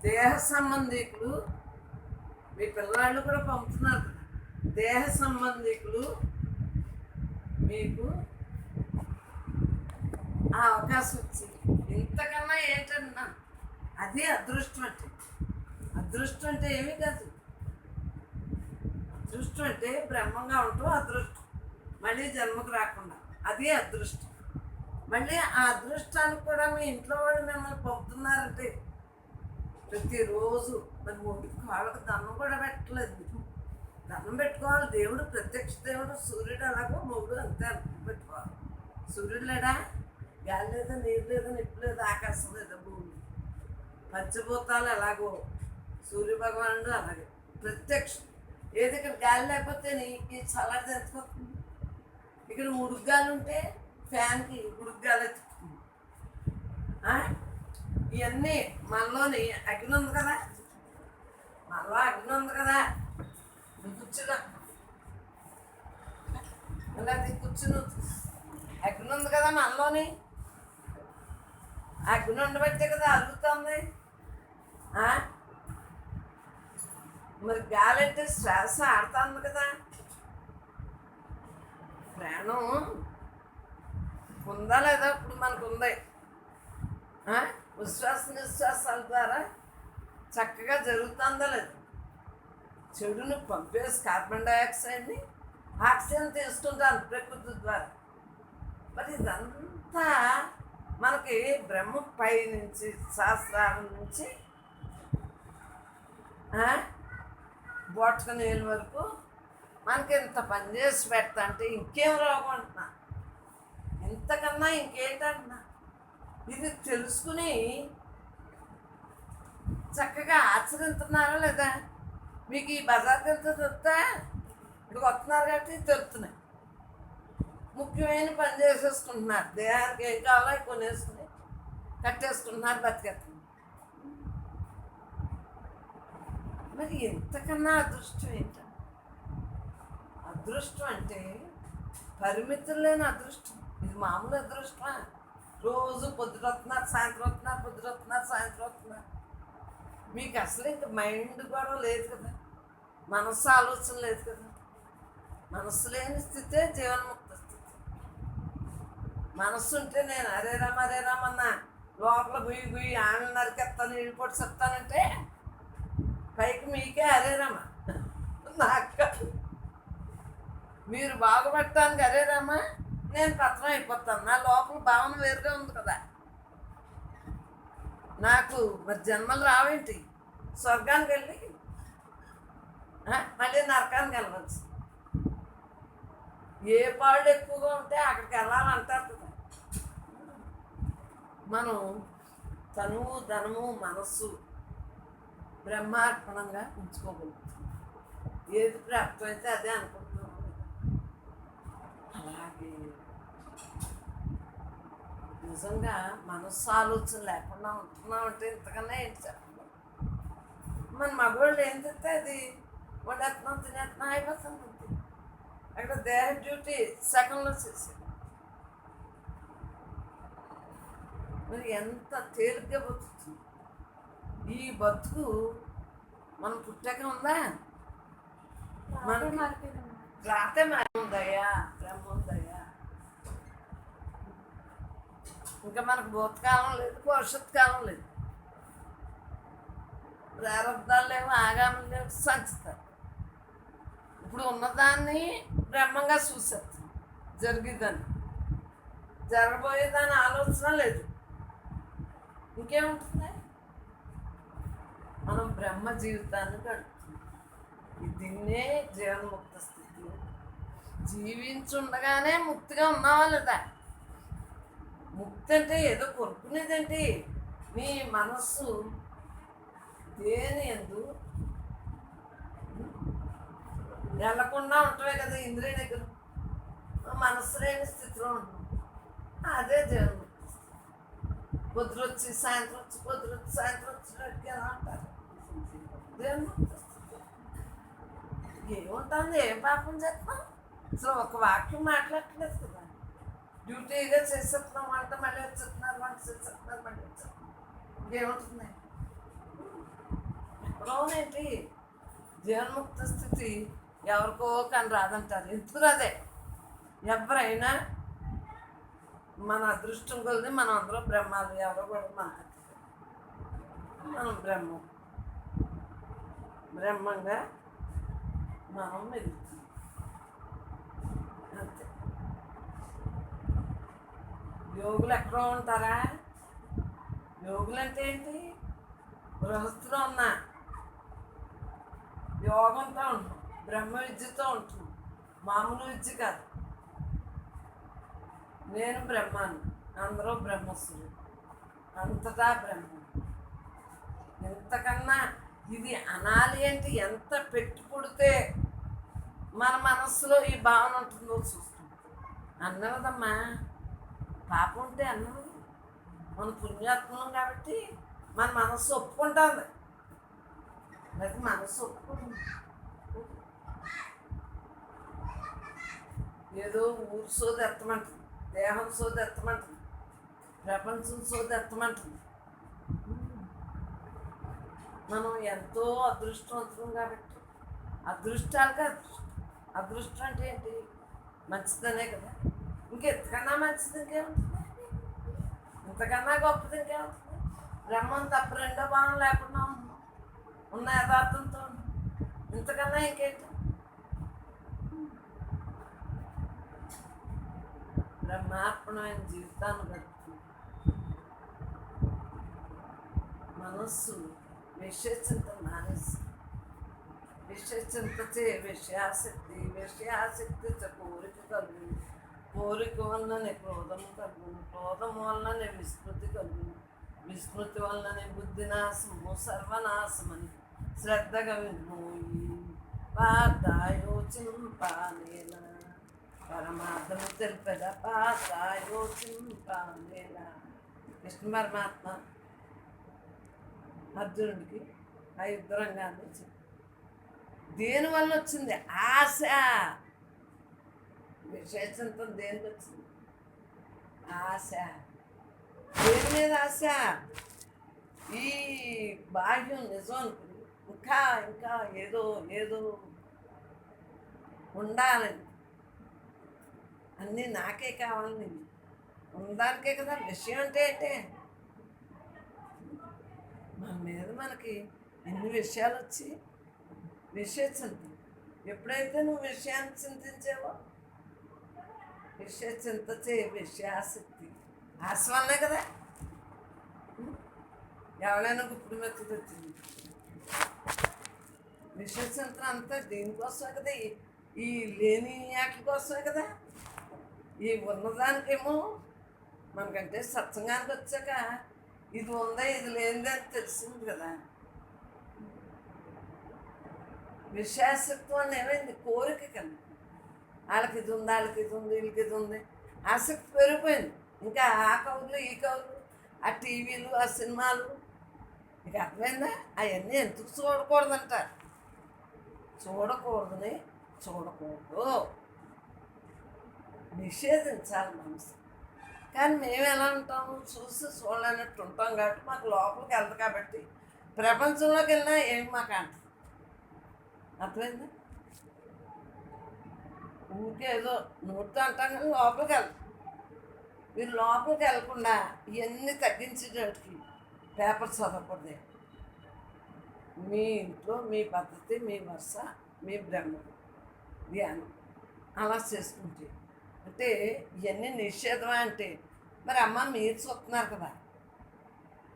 దేహ సంబంధికులు మీ పిల్లవాళ్ళు కూడా పంపుతున్నారు. దేహ సంబంధికులు మీకు ఆ అవకాశం వచ్చింది. ఇంతకన్నా ఏంటన్నా అదే అదృష్టం అంటే. అదృష్టం అంటే ఏమీ కాదు. అదృష్టం అంటే బ్రహ్మంగా ఉండటం అదృష్టం, మళ్ళీ జన్మకు రాకుండా, అదే అదృష్టం. మళ్ళీ ఆ అదృష్టానికి కూడా మీ ఇంట్లో వాళ్ళు మిమ్మల్ని పంపుతున్నారంటే ప్రతిరోజు మరి ఒంటికి వాళ్ళకి దండం కూడా పెట్టలేదు. దండం పెట్టుకోవాలి. దేవుడు ప్రత్యక్ష దేవుడు, సూర్యుడు అలాగో, మొగుడు అంతే అనుకుని పెట్టుకోవాలి. సూర్యుడు లేడా, గాలి లేదా, నీరు లేదా, నిప్పు లేదా, ఆకాశం లేదా, భూమి, పంచభూతాలు ఎలాగో సూర్య భగవానుడు అలాగే ప్రత్యక్షం. ఏది ఇక్కడ గాలి లేకపోతే నీకు చల్లటి తెచ్చుకోతుంది. ఇక్కడ ఉడుగ్గాలు ఉంటే ఫ్యాన్కి ఉడుగ్గాలు ఎత్తుకుంటుంది. ఇవన్నీ మనలోని అగ్ని ఉంది కదా, మనలో అగ్ని ఉంది కదా. కూర్చున్నా ఇలా కూర్చుని అగ్ని ఉంది కదా మనలోని. అగ్ని ఉండబట్టే కదా అరుగుతుంది. మరి గాలి అంటే శ్వాస ఆడుతుంది కదా. ప్రాణం ఉందా లేదా ఇప్పుడు మనకు ఉంది. ఉచ్ఛ్వాస నిశ్వాసాల ద్వారా చక్కగా జరుగుతుందా లేదు. చెడును పంపేసి కార్బన్ డైఆక్సైడ్ని ఆక్సిజన్ తీసుకుంటాను ప్రకృతి ద్వారా. మరి ఇదంతా మనకి బ్రహ్మ పై నుంచి శాస్త్రాల నుంచి బోట్క నీళ్ళ వరకు మనకి ఇంత పని చేసి పెడతా అంటే ఇంకేం రోగం అంటున్నా, ఇంతకన్నా ఇంకేంటంటున్నా. ఇది తెలుసుకుని చక్కగా ఆచరిస్తున్నారా లేదా. మీకు ఈ బజార్కి ఎంత చెప్తా ఇప్పుడు వస్తున్నారు కాబట్టి తెలుస్తున్నాయి. ముఖ్యమైన పని చేసేసుకుంటున్నారు. దేహానికి ఏం కావాలో అవి కొనేసుకుని కట్టేసుకుంటున్నారు, బతికేస్తున్నారు. మరి ఎంతకన్నా అదృష్టం ఏంటంటే, అదృష్టం అంటే పరిమితులు లేని అదృష్టం. ఇది మామూలు అదృష్టమా? రోజు పొద్దున వస్తున్నారు, సాయంత్రం వస్తున్నారు, పొద్దున వస్తున్నారు, సాయంత్రం వస్తున్నారు. మీకు అసలు ఇంక మైండ్ కూడా లేదు కదా, మనస్సు ఆలోచన లేదు కదా. మనస్సు లేని స్థితే జీవన్ముక్త స్థితి. మనస్సు ఉంటే నేను అరే రామన్నా లోపల గుయ్యి గుయ్యి ఆమె నరికెత్తాను, నీళ్ళు పొడి చెప్తానంటే పైకి మీకే అరే రామ, నాకు మీరు బాగుపడటానికి అరే రామ నేను పత్రం అయిపోతాను. నా లోపల భావన వేరుగా ఉంది కదా. నాకు మరి జన్మలు రావేంటి? స్వర్గానికి వెళ్ళి మళ్ళీ నరకానికి వెళ్ళవచ్చు. ఏ పాళ్ళు ఎక్కువగా ఉంటే అక్కడికి వెళ్ళాలంటారు కదా. మనం తనువు, ధనము, మనస్సు బ్రహ్మార్పణంగా ఉంచుకోగలుగుతాం. ఏది ప్రాప్తమైతే అదే అనుకుంటున్నాం. అలాగే నిజంగా మనస్సు ఆలోచన లేకుండా ఉంటున్నామంటే ఇంతకన్నా ఏంటి చెప్పండి. మన మగవాళ్ళు ఏం చెప్తే అది వండేస్తున్నాం, తినేస్తున్నాం, అయిపోతుంది. అక్కడ దేహ డ్యూటీ సెకండ్లో చేసేది. మరి ఎంత తేలిగ్గా బతుకుతుంది ఈ బతుకు. మనం పుట్టాక ఉందా? మనకి రాతే ఉందయ్యా, బ్రహ్మ ఉందయ్యా. ఇంకా మనకు భూతకాలం లేదు, భవిష్యత్ కాలం లేదు. ప్రారంధాలు లేవు, ఆగాములు లేవు, సంచుతారు. ఇప్పుడు ఉన్నదాన్ని బ్రహ్మంగా చూసేస్తాం, జరిగేదాన్ని. జరగబోయేదాని ఆలోచన లేదు. ఇంకేముంటుంది? మనం బ్రహ్మ జీవితాన్ని గడుపుతున్నాం. దీన్నే జీవన్ముక్త స్థితి. జీవించుండగానే ముక్తిగా ఉన్నావా లేదా? ముక్తి అంటే ఏదో కొనుక్కునేదంటే మీ మనస్సు దేని ఎందు వెళ్ళకుండా ఉంటవే కదా. ఇంద్రియ దగ్గర మనస్సు లేని స్థితిలో ఉంటుంది. అదే జీవన్ముక్తి. పొద్దురొచ్చి సాయంత్రం వచ్చి, పొద్దురొచ్చి సాయంత్రం వచ్చినట్టు ఎలా అంటారు జీవన్ముక్త స్థితి. ఏముంటుంది? ఏం పాపం చేస్తున్నాం? అసలు ఒక వాక్యం మాట్లాడట్లేదు కదా. డ్యూటీగా చేసేస్తున్నాం, వంట మళ్ళీ వచ్చేస్తున్నారు, వంట చేసేస్తున్నారు, మళ్ళీ వచ్చేస్తున్నారు. ఇంకేముంటుంది? ఎప్పుడోనేంటి జీవన్ముక్త స్థితి ఎవరికో కానీ రాదంటారు. ఎందుకు రాదే? ఎవరైనా మన అదృష్టం కొలిది మనం అందరూ బ్రహ్మాలు. ఎవరో కూడా మనం బ్రహ్మంగా మనం మెలుగుతుంది అంతే. యోగులు ఎక్కడో ఉంటారా? యోగులు అంటే ఏంటి? గృహస్థులో ఉన్న యోగంతో ఉంటాం, బ్రహ్మ విద్యతో ఉంటుంది, మామూలు విద్య కాదు. నేను బ్రహ్మాను, అందరూ బ్రహ్మస్సులు, అంతటా బ్రహ్మ. ఎంతకన్నా ఇది అనాలి అంటే ఎంత పెట్టి పుడితే మన మనస్సులో ఈ భావన ఉంటుందో చూస్తాం. అన్నదమ్మా, పాపం ఉంటే అన్నది. మన పుణ్యాత్మం కాబట్టి మన మనస్సు ఒప్పుకుంటుంది. లేకపోతే మనస్సు ఒప్పుకుంటుంది. ఏదో ఊరు సోది ఎత్తమంటుంది, దేహం సోది ఎత్తమంటుంది, ప్రపంచం సోది ఎత్తమంటుంది. మనం ఎంతో అదృష్టవంతులం కాబట్టి అదృష్టాలుగా అదృష్టం అంటే ఏంటి? మంచిదనే కదా. ఇంకెంతకన్నా మంచిది ఇంకేముంటుంది? ఇంతకన్నా గొప్పది ఇంకేముంటుంది? బ్రహ్మం తప్ప రెండో భావం లేకుండా ఉన్న యథార్థంతో ఇంతకన్నా ఇంకేంటి? బ్రహ్మార్పణమైన జీవితాన్ని గడుపుతుంది. మనస్సు విషయచింత మానేసి విషయచింతచే విషయాసక్తి కోరిక కలుగును, కోరిక వలననే క్రోధము కలుగును, క్రోధము వలననే విస్మృతి కలుగును, విస్మృతి వలననే బుద్ధినాశము సర్వనాశమని శ్రద్ధగా వినోయి పాదాయోచింపానేలా. పరమాత్మను తెలిపద పాదాయోచింపానేలా. కృష్ణ పరమాత్మ అర్జునుడికి ఆ యుద్ధరంగాన్ని వచ్చింది. దేనివల్ల వచ్చింది? ఆశ. విశేషంతో దేనికి వచ్చింది? ఆశ. దేని మీద ఆశ? ఈ బాహ్యం నిజం అనుకుని ఇంకా ఇంకా ఏదో ఏదో ఉండాలని, అన్నీ నాకే కావాలని ఉండడానికే కదా. విషయం అంటే ఏంటే మన మీద మనకి ఎన్ని విషయాలు వచ్చి విషయ చింత. ఎప్పుడైతే నువ్వు విషయాన్ని చింతించావో విషయ చింత విషయాసక్తి ఆశ వల్లే కదా. ఎవరైనా గుప్పుడు మెత్తది వచ్చింది. విషయ చింత అంతా దేనికోసమే కదా? ఈ లేని వాటి కోసమే కదా. ఈ ఉన్నదానికేమో మనకంటే సత్సంగానికి వచ్చాక ఇది ఉందా ఇది లేనిదే అని తెలిసింది కదా. విషయాసక్తి వల్ల ఏమైంది? కోరిక కన్నా వాళ్ళకి ఇది ఉంది, వాళ్ళకి ఇది ఉంది, వీళ్ళకి ఇది ఉంది, ఆసక్తి పెరిగిపోయింది. ఇంకా ఆ కవులు ఈ కవులు, ఆ టీవీలు, ఆ సినిమాలు, మీకు అర్థమైందా? అవన్నీ ఎందుకు చూడకూడదంటారు. చూడకూడదని చూడకూడదు, నిషేధించాలి మనసు. కానీ మేము ఎలా ఉంటాము? చూసి చూడలేనట్టు ఉంటాం కాబట్టి మాకు లోపలికి వెళ్తుంది. కాబట్టి ప్రపంచంలోకి వెళ్ళినా ఏమి మాకు అంటుంది. అర్థమైందా? ఊరికే ఏదో నోటితో అంటాం కానీ లోపలికి వెళ్తాం. మీరు లోపలికి వెళ్ళకుండా ఇవన్నీ తగ్గించేటట్టుకి పేపర్ చదవకూడదు. మీ ఇంట్లో మీ పద్ధతి, మీ వరుస, మీ బ్రహ్మ ధ్యానం అలా చేసుకుంటే అంటే ఇవన్నీ నిషేధమా అంటే మరి అమ్మ మీరు చూస్తున్నారు కదా.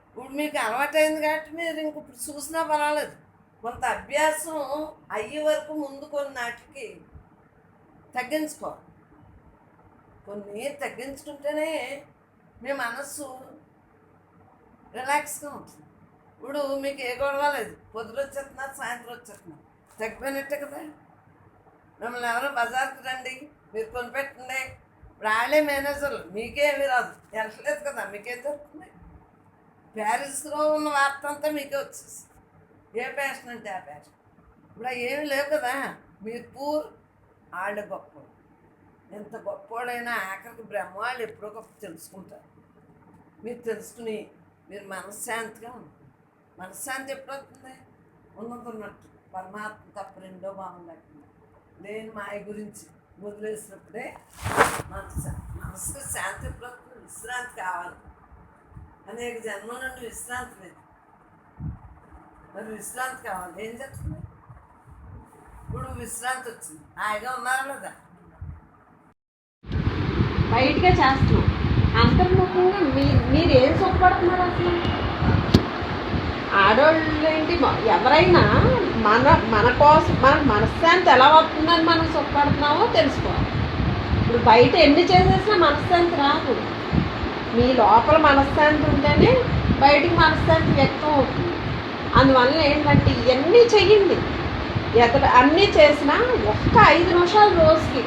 ఇప్పుడు మీకు అలవాటైంది కాబట్టి మీరు ఇంక ఇప్పుడు చూసినా పర్వాలేదు. కొంత అభ్యాసం అయ్యే వరకు ముందు కొన్ని నాటికి తగ్గించుకోవాలి. కొన్ని తగ్గించుకుంటేనే మీ మనస్సు రిలాక్స్గా ఉంటుంది. ఇప్పుడు మీకు ఏ గొడవ లేదు, పొద్దున వచ్చేస్తున్నారు, సాయంత్రం వచ్చేస్తున్నారు, తగ్గిపోయినట్టే కదా. మిమ్మల్ని ఎవరో బజార్కి రండి, మీరు కొనిపెట్టండి, వాళ్ళే మేనేజర్లు, మీకేమీ రాదు, వెళ్ళలేదు కదా, మీకేం దొరుకుతుంది? ప్యారిస్లో ఉన్న వార్త అంతా మీకే వచ్చేసి ఏ ప్యాషన్ అంటే ఆ ప్యాషన్. ఇప్పుడు ఏమి లేవు కదా. మీరు పూర్, వాళ్ళు గొప్ప. ఎంత గొప్పవాళ్ళైనా ఆఖరికి బ్రహ్మ వాళ్ళు ఎప్పుడో గొప్ప తెలుసుకుంటారు. మీరు తెలుసుకుని మీరు మనశ్శాంతిగా ఉంటారు. మనశ్శాంతి ఎప్పుడు వస్తుంది? ఉన్నతున్నట్టు పరమాత్మ తప్ప రెండో భావం లేకుండా లేని మాయ గురించి వదిలేసినప్పుడే మనసుకు శాంతి వస్తుంది, విశ్రాంతి కావాలి. అనేక జన్మల నుండి విశ్రాంతి లేదు, మరి విశ్రాంతి కావాలి. ఏం చెప్తుంది? ఇప్పుడు విశ్రాంతి వచ్చింది, హాయిగా ఉన్నారా లేదా? బయటగా చేస్తున్నాం. అంతర్ముఖంగా మీరు ఏం సుఖపడుతున్నారు అసలు? ఆడవాళ్ళు ఏంటి, ఎవరైనా మన కోసం మనకు మనశ్శాంతి ఎలా వస్తుందని మనం సుఖపడుతున్నామో తెలుసుకోవాలి. ఇప్పుడు బయట ఎన్ని చేసేసినా మనశ్శాంతి రాదు. మీ లోపల మనశ్శాంతి ఉంటేనే బయటికి మనశ్శాంతి వ్యక్తం అవుతుంది. అందువల్ల ఏంటంటే ఇవన్నీ చెయ్యండి. అన్నీ చేసినా ఒక్క 5 నిమిషాలు రోజుకి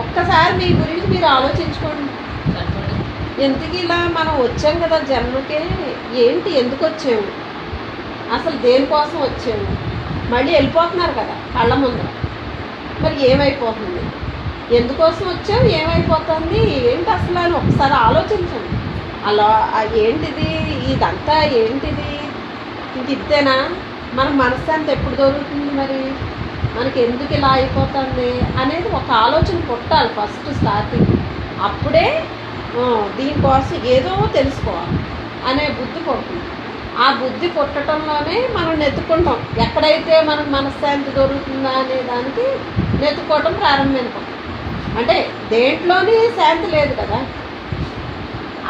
ఒక్కసారి మీ గురించి మీరు ఆలోచించుకోండి. ఎందుకు ఇలా మనం వచ్చాం కదా జన్మకే, ఏంటి, ఎందుకు వచ్చాము, అసలు దేనికోసం వచ్చాము, మళ్ళీ వెళ్ళిపోతున్నారు కదా కళ్ళ ముందర. మరి ఏమైపోతుంది, ఎందుకోసం వచ్చాము, ఏమైపోతుంది, ఏంటి అసలు అని ఒకసారి ఆలోచించండి. అలా ఏంటిది, ఇదంతా ఏంటిది, ఇంక ఇంతేనా, మనకు మనశ్శాంతి ఎప్పుడు దొరుకుతుంది, మరి మనకి ఎందుకు ఇలా అయిపోతుంది అనేది ఒక ఆలోచన పుట్టాలి ఫస్ట్ స్టార్టింగ్. అప్పుడే దీనికోసం ఏదో తెలుసుకోవాలి అనే బుద్ధి పుడుతుంది. ఆ బుద్ధి పుట్టడంలోనే మనం నెత్తుకుంటాం, ఎక్కడైతే మనకు మనశ్శాంతి దొరుకుతుందా అనే దానికి నెత్తుకోవటం ప్రారంభించాం. అంటే దేంట్లోని శాంతి లేదు కదా,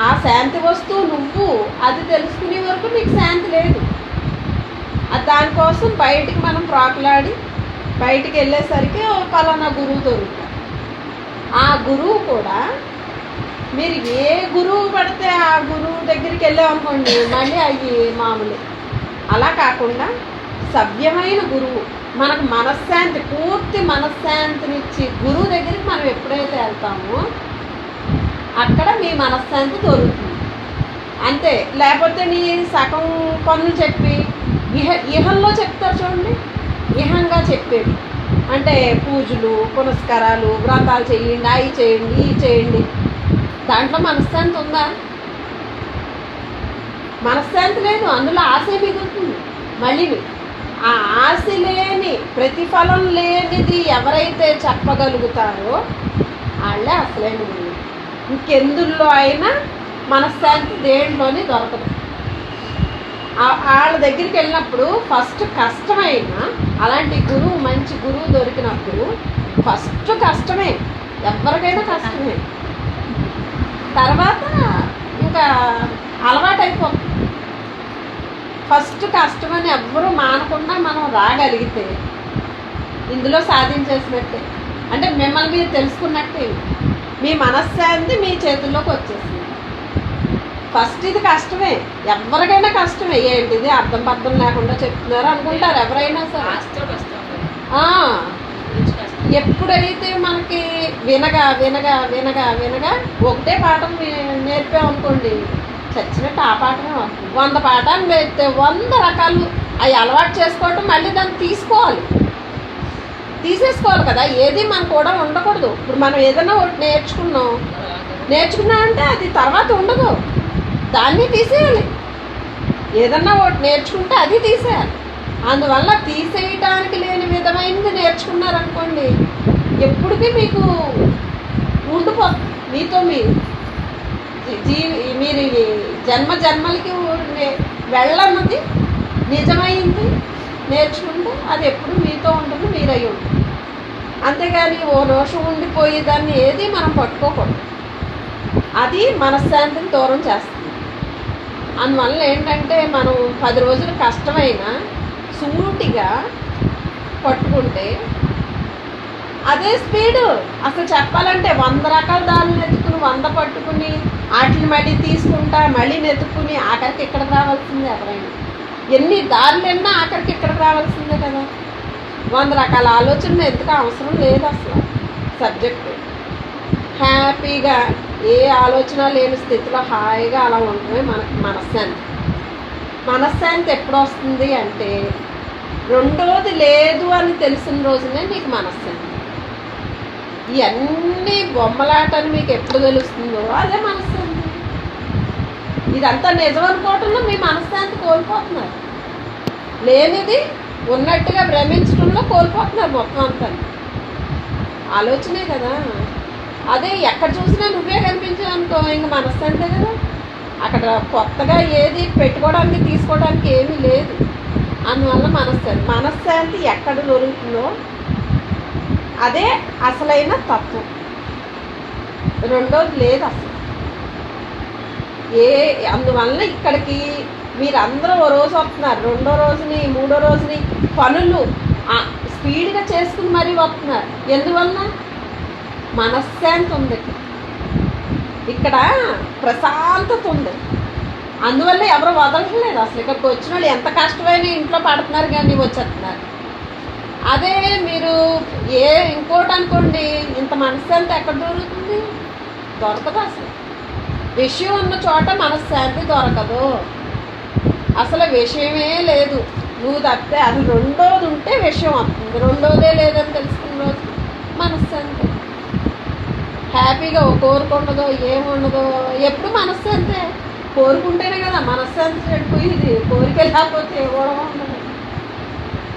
ఆ శాంతి వస్తువు నువ్వు అది తెలుసుకునే వరకు నీకు శాంతి లేదు. దానికోసం బయటికి మనం ప్రాకులాడి బయటికి వెళ్ళేసరికి పలానా గురువు దొరుకుతారు. ఆ గురువు కూడా మీరు ఏ గురువు పడితే ఆ గురువు దగ్గరికి వెళ్ళామనుకోండి మళ్ళీ అవి మామూలు. అలా కాకుండా సభ్యమైన గురువు, మనకు మనశ్శాంతి, పూర్తి మనశ్శాంతినిచ్చి గురువు దగ్గరికి మనం ఎప్పుడైతే వెళ్తామో అక్కడ మీ మనశ్శాంతి దొరుకుతుంది అంతే. లేకపోతే నీ సగం పనులు చెప్పి ఇహంలో చెప్తారు చూడండి, ఇహంగా చెప్పేది అంటే పూజలు పునస్కారాలు వ్రతాలు చేయండి, అవి చేయండి, ఇవి చేయండి. దాంట్లో మనశ్శాంతి ఉందా? మనశ్శాంతి లేదు, అందులో ఆశ మిగులుతుంది. మళ్ళీ ఆ ఆశ లేని, ప్రతిఫలం లేనిది ఎవరైతే చెప్పగలుగుతారో వాళ్ళే అసలైన గురువు. ఇంకెందులో అయినా మనశ్శాంతి దేంట్లోనే దొరకదు. వాళ్ళ దగ్గరికి వెళ్ళినప్పుడు ఫస్ట్ కష్టమైన, అలాంటి గురువు, మంచి గురువు దొరికినప్పుడు ఫస్ట్ కష్టమే, ఎవరికైనా కష్టమే. తర్వాత ఇంకా అలవాటు అయిపోతుంది. ఫస్ట్ కష్టమని ఎవ్వరూ మానకుండా మనం రాగలిగితే ఇందులో సాధించేసినట్టే. అంటే మిమ్మల్ని మీరు తెలుసుకున్నట్టే, మీ మనశ్శాంతి మీ చేతుల్లోకి వచ్చేసింది. ఫస్ట్ ఇది కష్టమే, ఎవరికైనా కష్టమే. ఏంటిది అర్థం పర్థం లేకుండా చెప్తున్నారు అనుకుంటారు ఎవరైనా సరే. ఎప్పుడైతే మనకి వినగా వినగా వినగా వినగా ఒకటే పాఠం నేర్పామనుకోండి, చచ్చినట్టు ఆ పాఠమే వస్తుంది. 100 పాఠాలు నేర్పితే 100 రకాలు అవి అలవాటు చేసుకోవటం, మళ్ళీ దాన్ని తీసేసుకోవాలి కదా. ఏది మనకు కూడా ఉండకూడదు. ఇప్పుడు మనం ఏదైనా ఒకటి నేర్చుకున్నాం అంటే అది తర్వాత ఉండదు, దాన్ని తీసేయాలి. ఏదన్నా ఒకటి నేర్చుకుంటే అది తీసేయాలి. అందువల్ల తీసేయటానికి లేని విధమైనది నేర్చుకున్నారనుకోండి, ఎప్పటికీ మీకు ఉండిపోతుంది. మీతో మీరు జన్మలకి వెళ్ళన్నది నిజమైంది నేర్చుకుంటే అది ఎప్పుడు మీతో ఉంటుంది, మీరై ఉంటుంది. అంతేగాని ఓ దోషం ఉండిపోయి దాన్ని ఏది మనం పట్టుకోకూడదు. అది మనశ్శాంతిని దూరం చేస్తుంది. అందువల్ల ఏంటంటే మనం 10 రోజులు కష్టమైనా సూటిగా పట్టుకుంటే అదే స్పీడు. అసలు చెప్పాలంటే 100 రకాల దారులు నెత్తుకుని 100 పట్టుకుని వాటిని మళ్ళీ తీసుకుంటా మళ్ళీ నెత్తుకుని ఆఖరికి ఇక్కడికి రావాల్సిందే. ఎవరైనా ఎన్ని దారులు ఎన్నా ఆఖరికి ఇక్కడికి రావాల్సిందే కదా. 100 రకాల ఆలోచనలు ఎందుకు అవసరం లేదు అసలు. సబ్జెక్టు హ్యాపీగా ఏ ఆలోచన లేని స్థితిలో హాయిగా అలా ఉండటమే మనకి మనశ్శాంతి. మనశ్శాంతి ఎప్పుడు వస్తుంది అంటే రెండోది లేదు అని తెలిసిన రోజునే నీకు మనశ్శాంతి. ఇవన్నీ బొమ్మలాటని మీకు ఎప్పుడు తెలుస్తుందో అదే మనశ్శాంతి. ఇదంతా నిజం అనుకోవటంలో మీ మనశ్శాంతి కోల్పోతున్నారు. లేనిది ఉన్నట్టుగా భ్రమించడంలో కోల్పోతున్నారు మొత్తం అంతా. ఆలోచనే కదా. అదే ఎక్కడ చూసినా నువ్వే కనిపించావు అనుకో, ఇంక మనశ్శాంతే కదా. అక్కడ కొత్తగా ఏది పెట్టుకోవడానికి తీసుకోవడానికి ఏమీ లేదు. అందువల్ల మనశ్శాంతి ఎక్కడ దొరుకుతుందో అదే అసలైన తత్వం. రెండోది లేదు అసలు. అందువలన ఇక్కడికి మీరందరూ ఓ రోజు వస్తున్నారు, రెండో రోజుని మూడో రోజుని పనులు స్పీడ్గా చేసుకుని మరీ వస్తున్నారు. ఎందువల్ల మనశ్శాంతి ఉంది, ఇక్కడ ప్రశాంతత ఉంది. అందువల్ల ఎవరు వదలట్లేదు అసలు. ఇక్కడికి వచ్చిన వాళ్ళు ఎంత కష్టమైనా ఇంట్లో పడుతున్నారు కానీ వచ్చేస్తున్నారు. అదే మీరు ఇంకోటి అనుకోండి, ఇంత మనశ్శాంతి ఎక్కడ దొరుకుతుంది? దొరకదు అసలు. విషయం ఉన్న చోట మనశ్శాంతి దొరకదు. అసలు విషయమే లేదు, నువ్వు తప్పితే. అసలు రెండోది ఉంటే విషయం వస్తుంది, రెండోదే లేదని తెలుసుకున్న రోజు మనశ్శాంతి. హ్యాపీగా కోరుకుండదో ఏముండదో, ఎప్పుడు మనశ్శాంతే. కోరుకుంటేనే కదా మనశ్శాంతి చెడిపోయింది, కోరిక లేకపోతే ఏ గొడవ ఉండదు.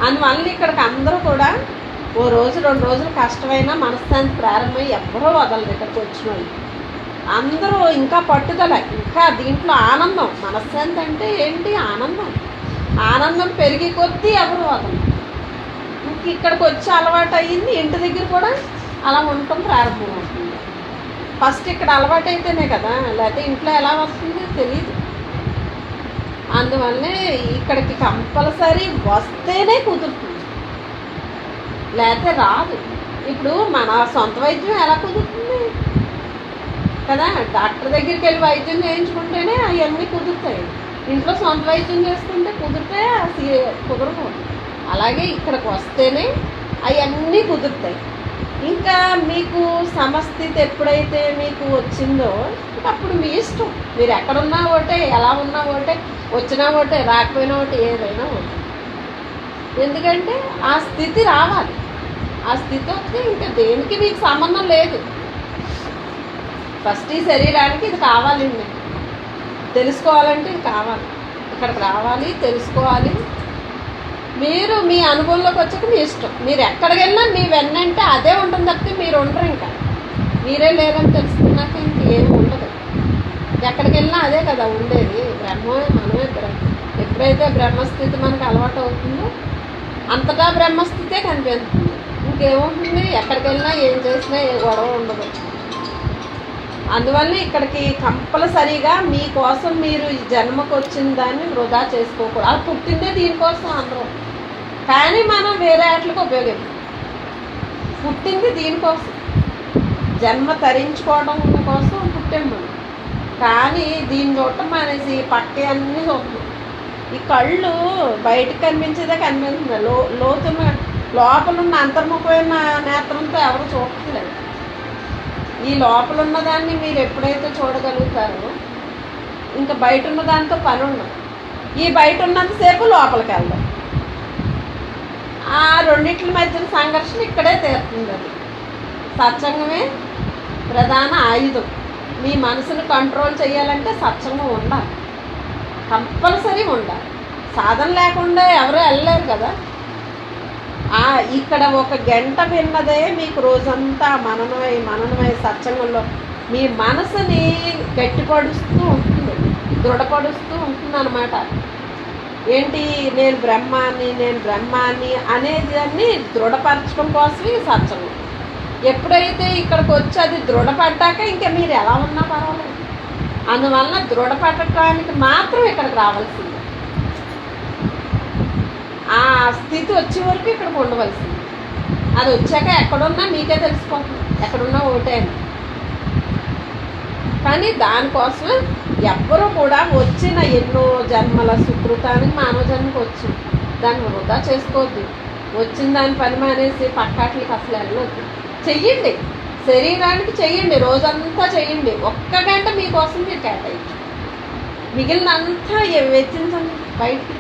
అందువల్ల ఇక్కడికి అందరూ కూడా ఓ రోజు రెండు రోజులు కష్టమైనా మనశ్శాంతి ప్రారంభమై ఎవ్వరూ వదలదు. ఇక్కడికి వచ్చిన వాళ్ళు అందరూ ఇంకా పట్టుదల, ఇంకా దీంట్లో ఆనందం. మనశ్శాంతి అంటే ఏంటి? ఆనందం. ఆనందం పెరిగి కొద్దీ ఎవరు వదలరు. ఇంక ఇక్కడికి వచ్చి అలవాటు అయ్యింది, ఇంటి దగ్గర కూడా అలా ఉండటం ప్రారంభమవుతుంది. ఫస్ట్ ఇక్కడ అలవాటు అయితేనే కదా, లేకపోతే ఇంట్లో ఎలా వస్తుందో తెలియదు. అందువల్లనే ఇక్కడికి కంపల్సరీ వస్తేనే కుదురుతుంది, లేకపోతే రాదు. ఇప్పుడు మన సొంత వైద్యం ఎలా కుదురుతుంది కదా? డాక్టర్ దగ్గరికి వెళ్ళి వైద్యం చేయించుకుంటేనే అవన్నీ కుదురుతాయి. ఇంట్లో సొంత వైద్యం చేసుకుంటే కుదిరితే కుదరదు. అలాగే ఇక్కడికి వస్తేనే అవన్నీ కుదురుతాయి. ఇంకా మీకు సమస్థితి ఎప్పుడైతే మీకు వచ్చిందో అప్పుడు మీ ఇష్టం. మీరు ఎక్కడున్నా ఒకటే, ఎలా ఉన్నా ఒకటే, వచ్చినా ఒకటే, రాకపోయినా ఒకటే, ఏదైనా ఒకటే. ఎందుకంటే ఆ స్థితి రావాలి. ఆ స్థితి వస్తే ఇంకా దేనికి మీకు సంబంధం లేదు. ఫస్ట్ ఈ శరీరానికి ఇది కావాలండి, తెలుసుకోవాలంటే ఇది కావాలి. ఇక్కడికి రావాలి, తెలుసుకోవాలి. మీరు మీ అనుభవంలోకి వచ్చాక మీ ఇష్టం. మీరు ఎక్కడికి వెళ్ళినా మీ వెన్నంటే అదే ఉంటుంది తప్పితే మీరు ఉండరు. ఇంకా మీరే లేరని తెలుసుకున్నాక ఇంకేమి ఉండదు. ఎక్కడికి వెళ్ళినా అదే కదా ఉండేది. బ్రహ్మమే, మనమే బ్రహ్మ. ఎప్పుడైతే బ్రహ్మస్థితి మనకు అలవాటు అవుతుందో అంతటా బ్రహ్మస్థితే కనిపిస్తుంది. ఇంకేముంటుంది? ఎక్కడికి వెళ్ళినా ఏం చేసినా ఏ గొడవ ఉండదు. అందువల్ల ఇక్కడికి కంపల్సరీగా మీకోసం మీరు ఈ జన్మకు వచ్చిన దాన్ని వృధా చేసుకోకూడదు. అది పుట్టిందే దీనికోసం అందరూ, కానీ మనం వేరే వాటికి ఉపయోగిస్తాం. పుట్టింది దీనికోసం, జన్మ తరించుకోవడం కోసం పుట్టాం మనం. కానీ దీన్ని చూడటం అనేసి పక్కే అన్నీ చూస్తున్నాం. ఈ కళ్ళు బయటకు కనిపించేదే కనిపిస్తుంది, లోతున్న లోపల ఉన్న అంతర్ముఖమైన నేత్రంతో ఎవరు చూడట్లేదు. ఈ లోపల ఉన్నదాన్ని మీరు ఎప్పుడైతే చూడగలుగుతారో ఇంకా బయట ఉన్న దాంతో పని ఉండదు. ఈ బయట ఉన్నంతసేపు లోపలికి వెళ్దాం. ఆ రెండిట్ల మధ్యన సంఘర్షణ ఇక్కడే తీరుతుంది. అది సత్సంగమే ప్రధాన ఆయుధం. మీ మనసును కంట్రోల్ చేయాలంటే సత్సంగం ఉండాలి, కంపల్సరీ ఉండాలి. సాధన లేకుండా ఎవరు వెళ్ళలేరు కదా. ఇక్కడ ఒక గంట విన్నదే మీకు రోజంతా మననమై సత్సంగంలో మీ మనసుని గట్టిపడుస్తూ ఉంటుంది, దృఢపడుస్తూ ఉంటుంది అన్నమాట. ఏంటి? నేను బ్రహ్మాన్ని అనేది అన్ని దృఢపరచడం కోసమే సత్సంగం. ఎప్పుడైతే ఇక్కడికి వచ్చి అది దృఢపడ్డాక ఇంకా మీరు ఎలా ఉన్నా పర్వాలేదు. అందువలన దృఢపడటానికి మాత్రం ఇక్కడికి రావాల్సింది. ఆ స్థితి వచ్చే వరకు ఇక్కడికి ఉండవలసింది. అది వచ్చాక ఎక్కడున్నా మీకే తెలిసిపోతుంది, ఎక్కడున్నా ఒకటే అని. కానీ దానికోసం ఎవ్వరూ కూడా వచ్చిన ఎన్నో జన్మల సుకృతానికి మానవ జన్మకు వచ్చింది, దాన్ని వృధా చేసుకోవద్దు. వచ్చిన దాని పని మానేసి పక్కాట్లకి అసలు వెళ్ళొద్దు. చెయ్యండి, శరీరానికి చెయ్యండి, రోజంతా చెయ్యండి. ఒక్క గంట మీకోసం మీరు కేటాయించు, మిగిలినంతా వెచ్చించండి బయటికి.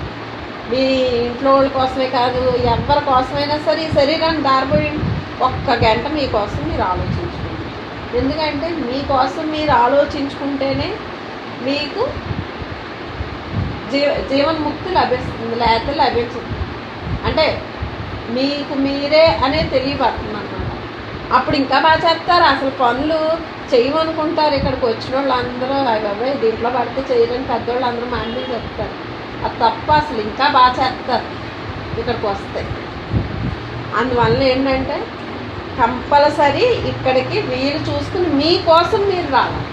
మీ ఇంట్లో వాళ్ళ కోసమే కాదు, ఎవరి కోసమైనా సరే ఈ శరీరాన్ని దారిపోయండి. ఒక్క గంట మీకోసం మీరు ఆలోచించుకోండి. ఎందుకంటే మీకోసం మీరు ఆలోచించుకుంటేనే మీకు జీవన్ముక్తి లభిస్తుంది, లేకపోతే లభించదు. అంటే మీకు మీరే అనే తెలియబడుతుంది అనమాట. అప్పుడు ఇంకా బాగా చేస్తారు. అసలు పనులు చేయమనుకుంటారు ఇక్కడికి వచ్చిన వాళ్ళు అందరూ. బాబాయ్ దీంట్లో పడితే చేయలేని పెద్దవాళ్ళు అందరూ మాండి చెప్తారు. అది తప్ప అసలు ఇంకా బాగా చేస్తారు ఇక్కడికి వస్తే. అందువల్ల ఏంటంటే కంపల్సరీ ఇక్కడికి వీలు చూసుకుని మీకోసం మీరు రావాలి.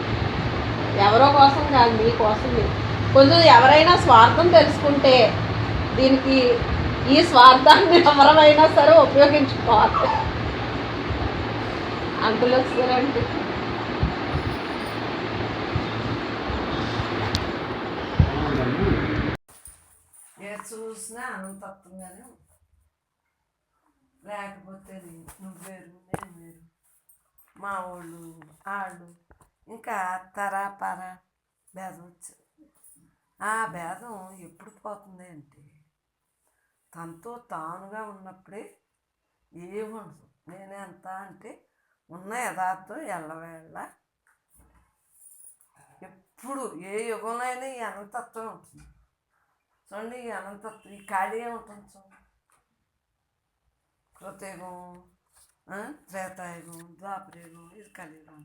ఎవరో కోసం కాదు, మీకోసం మీరు. కొంచెం ఎవరైనా స్వార్థం తెలుసుకుంటే దీనికి ఈ స్వార్థాన్ని ఎవరైనా సరే ఉపయోగించుకోవాలి. అంటులు వచ్చారంటే ఏ చూసినా అనంతత్వంగానే ఉంటుంది. లేకపోతే నువ్వు వేరు నేను వేరు, మా వాళ్ళు వాళ్ళు, ఇంకా తరాపర భేదం వచ్చింది. ఆ భేదం ఎప్పుడు పోతుంది అంటే తనతో తానుగా ఉన్నప్పుడే ఏముండదు. నేనే అంత అంటే ఉన్న యథార్థం ఎల్లవేళ్ళ ఎప్పుడు ఏ యుగంలో అయినా ఈ అనంతత్వం ఉంటుంది. చూడండి, ఈ అనంతత్వం ఈ ఖాళీ ఉంటుంది. చూడండి, కృతయుగం, త్రేతాయుగం, ద్వాపరయుగం, ఇది కలియుగం.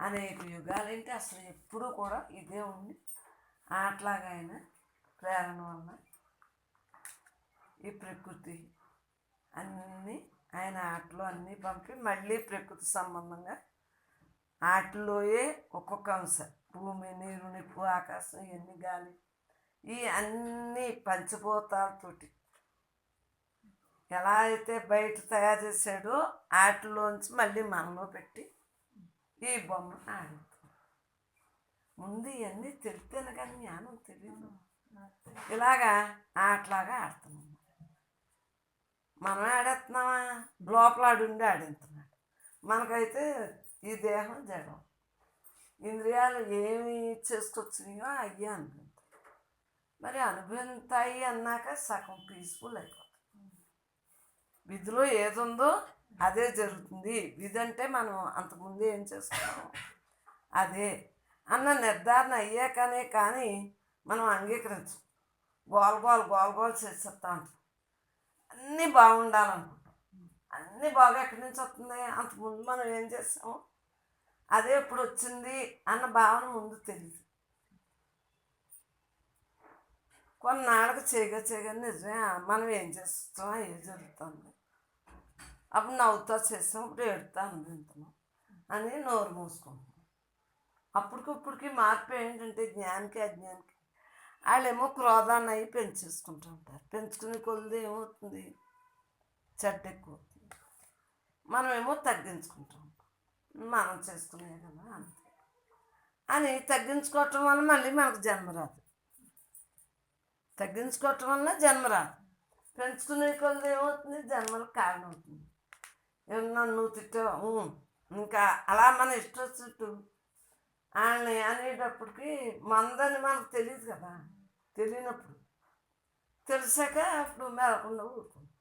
అనేక యుగాలు ఏంటి అసలు ఎప్పుడూ కూడా ఇదే ఉండి అట్లాగా ఆయన ప్రేరణ వల్ల ఈ ప్రకృతి అన్నీ ఆయన ఆటలో అన్నీ పంపి మళ్ళీ ప్రకృతి సంబంధంగా ఆటల్లోయే ఒక్కొక్క అంశం భూమి, నీరు, నిప్పు, ఆకాశం, ఇవన్నీ గాలి, ఈ అన్ని పంచభూతాలతోటి ఎలా అయితే బయట తయారు చేశాడో ఆటల్లోంచి మళ్ళీ మనలో పెట్టి ఈ బొమ్మ ఆడుతుంది. ముందు ఇవన్నీ తెలితేనే కానీ జ్ఞానం తెలియదు. ఇలాగా ఆటలాగా ఆడుతున్నాం. మనం ఆడేస్తున్నామా, లోపల ఆడుండి ఆడుతున్నాడు. మనకైతే ఈ దేహం జడం, ఇంద్రియాలు ఏమి చేసుకొచ్చినాయో అయ్యే అనుకుంటాయి. మరి అనుభవిస్తాయి అన్నాక సగం పీస్ఫుల్ అయిపోతుంది. విధిలో ఏది ఉందో అదే జరుగుతుంది. విధి అంటే మనం అంతకుముందు ఏం చేసుకున్నాం అదే అన్న నిర్ధారణ అయ్యాకనే కానీ మనం అంగీకరించం. గోల్ చేసేస్తా ఉంటాం. అన్నీ బాగుండాలనుకుంటాం. అన్నీ బాగా ఎక్కడి నుంచి వస్తుంది? అంతకుముందు మనం ఏం చేస్తాము అదే ఇప్పుడు వచ్చింది అన్న భావన ముందు తెలియదు. కొన్నాళ్ళకి చేయగా నిజమే మనం ఏం చేస్తాం ఏం జరుగుతుంది. అప్పుడు నవ్వుతా చేస్తాం, ఇప్పుడు ఏడుతా అనుకుంటున్నాం అని నోరు మూసుకుంటున్నాం. అప్పటికిప్పటికి మార్పు ఏంటంటే జ్ఞానికి అజ్ఞానికి వాళ్ళేమో క్రోధాన్ని అవి పెంచేసుకుంటూ ఉంటారు. పెంచుకునే కొద్ది ఏమవుతుంది? చెడ్డ ఎక్కువ అవుతుంది. మనమేమో తగ్గించుకుంటూ ఉంటాం. మనం చేసుకునే కదా అంతే అని తగ్గించుకోవటం వల్ల మళ్ళీ మనకు జన్మ రాదు. తగ్గించుకోవటం వల్ల జన్మ రాదు. పెంచుకునే కొద్ది ఏమవుతుంది? జన్మలకు కారణం అవుతుంది. ఏమన్నా నువ్వు తిట్టావు ఇంకా అలా మన ఇష్టం వచ్చినట్టు వాళ్ళని అనేటప్పటికి మందని మనకు తెలియదు కదా. తెలియనప్పుడు తెలిసాక అప్పుడు మెలకుండా ఊరుకుంది.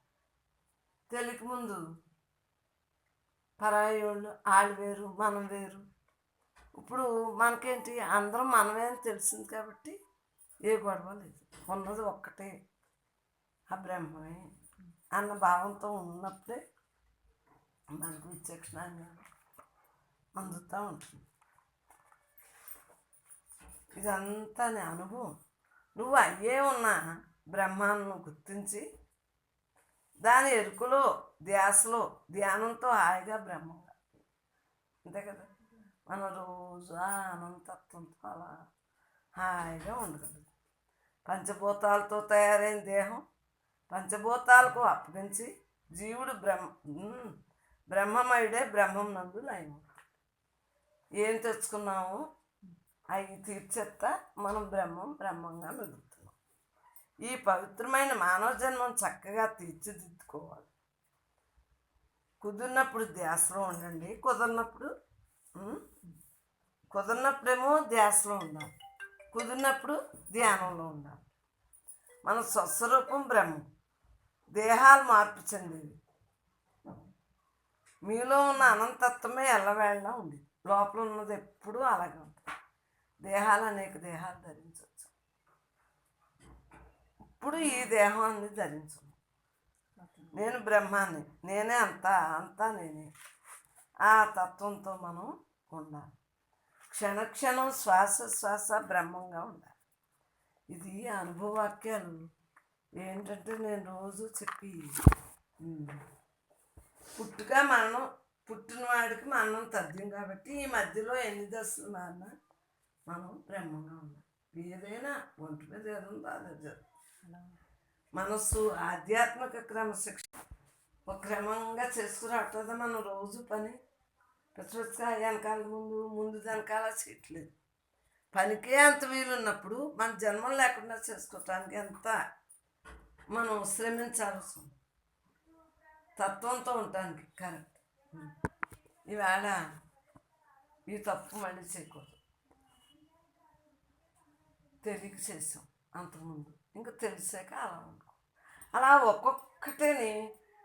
తెలియకముందు పరాయి వాళ్ళు వాళ్ళు వేరు మనం వేరు. ఇప్పుడు మనకేంటి అందరం మనమే అని తెలిసింది కాబట్టి ఏ గొడవ లేదు. ఉన్నది ఒక్కటే ఆ బ్రహ్మమే అన్న భావంతో ఉన్నప్పుడే మనకు విచక్షణ అందుతూ ఉంటుంది. ఇదంతా నీ అనుభవం. నువ్వు అయ్యే ఉన్న బ్రహ్మాన్ని గుర్తించి దాని ఎరుకలో ధ్యాసలో ధ్యానంతో హాయిగా బ్రహ్మంగా అంతే కదా. మన రోజు అనంతత్వంతో అలా హాయిగా ఉండగలదు. పంచభూతాలతో తయారైన దేహం పంచభూతాలకు అప్పగించి జీవుడు బ్రహ్మమయుడే బ్రహ్మం నందు లయం. ఏం తెచ్చుకున్నామో అవి తీర్చేస్తా మనం బ్రహ్మంగా మిగులుతున్నాం. ఈ పవిత్రమైన మానవ జన్మం చక్కగా తీర్చిదిద్దుకోవాలి. కుదిరినప్పుడు ధ్యాసలో ఉండండి, కుదిరినప్పుడేమో ధ్యాసలో ఉండాలి, కుదిరినప్పుడు ధ్యానంలో ఉండాలి. మన స్వస్వరూపం బ్రహ్మం. దేహాలు మార్పు చెందేవి. మీలో ఉన్న అనంతత్వమే ఎల్లవేళలా ఉంది. లోపల ఉన్నది ఎప్పుడూ అలాగే ఉంటుంది. దేహాలు అనేక దేహాలు ధరించవచ్చు. ఇప్పుడు ఈ దేహాన్ని ధరించము. నేను బ్రహ్మాన్ని, నేనే అంతా, అంతా నేనే. ఆ తత్వంతో మనం ఉండాలి. క్షణక్షణం శ్వాస శ్వాస బ్రహ్మంగా ఉండాలి. ఇది అనుభవవాక్యాలు ఏంటంటే నేను రోజు చెప్పి పుట్టుక మరణం, పుట్టిన వాడికి మరణం తథ్యం కాబట్టి ఈ మధ్యలో ఎన్ని దశలు మారినా మనం బ్రహ్మంగా ఉండాలి. ఏదైనా ఒంటి మీద ఏదుందో అదే జరుగుతుంది. మనస్సు ఆధ్యాత్మిక క్రమశిక్షణ ఒక క్రమంగా చేసుకురావట్లేదు. మనం రోజు పని పిచ్చగా వెనకాల ముందు వెనకాల చేయట్లేదు. పనికే అంత వీలున్నప్పుడు మన జన్మం లేకుండా చేసుకోవటానికి ఎంత మనం శ్రమించాల్సి ఉంది తత్వంతో ఉండటానికి. కరెక్ట్. ఈవేళ ఈ తప్పు మళ్ళీ చేయకూడదు. తెలియక చేసాం అంతకుముందు, ఇంకా తెలిసాక అలా అనుకో. అలా ఒక్కొక్కటిని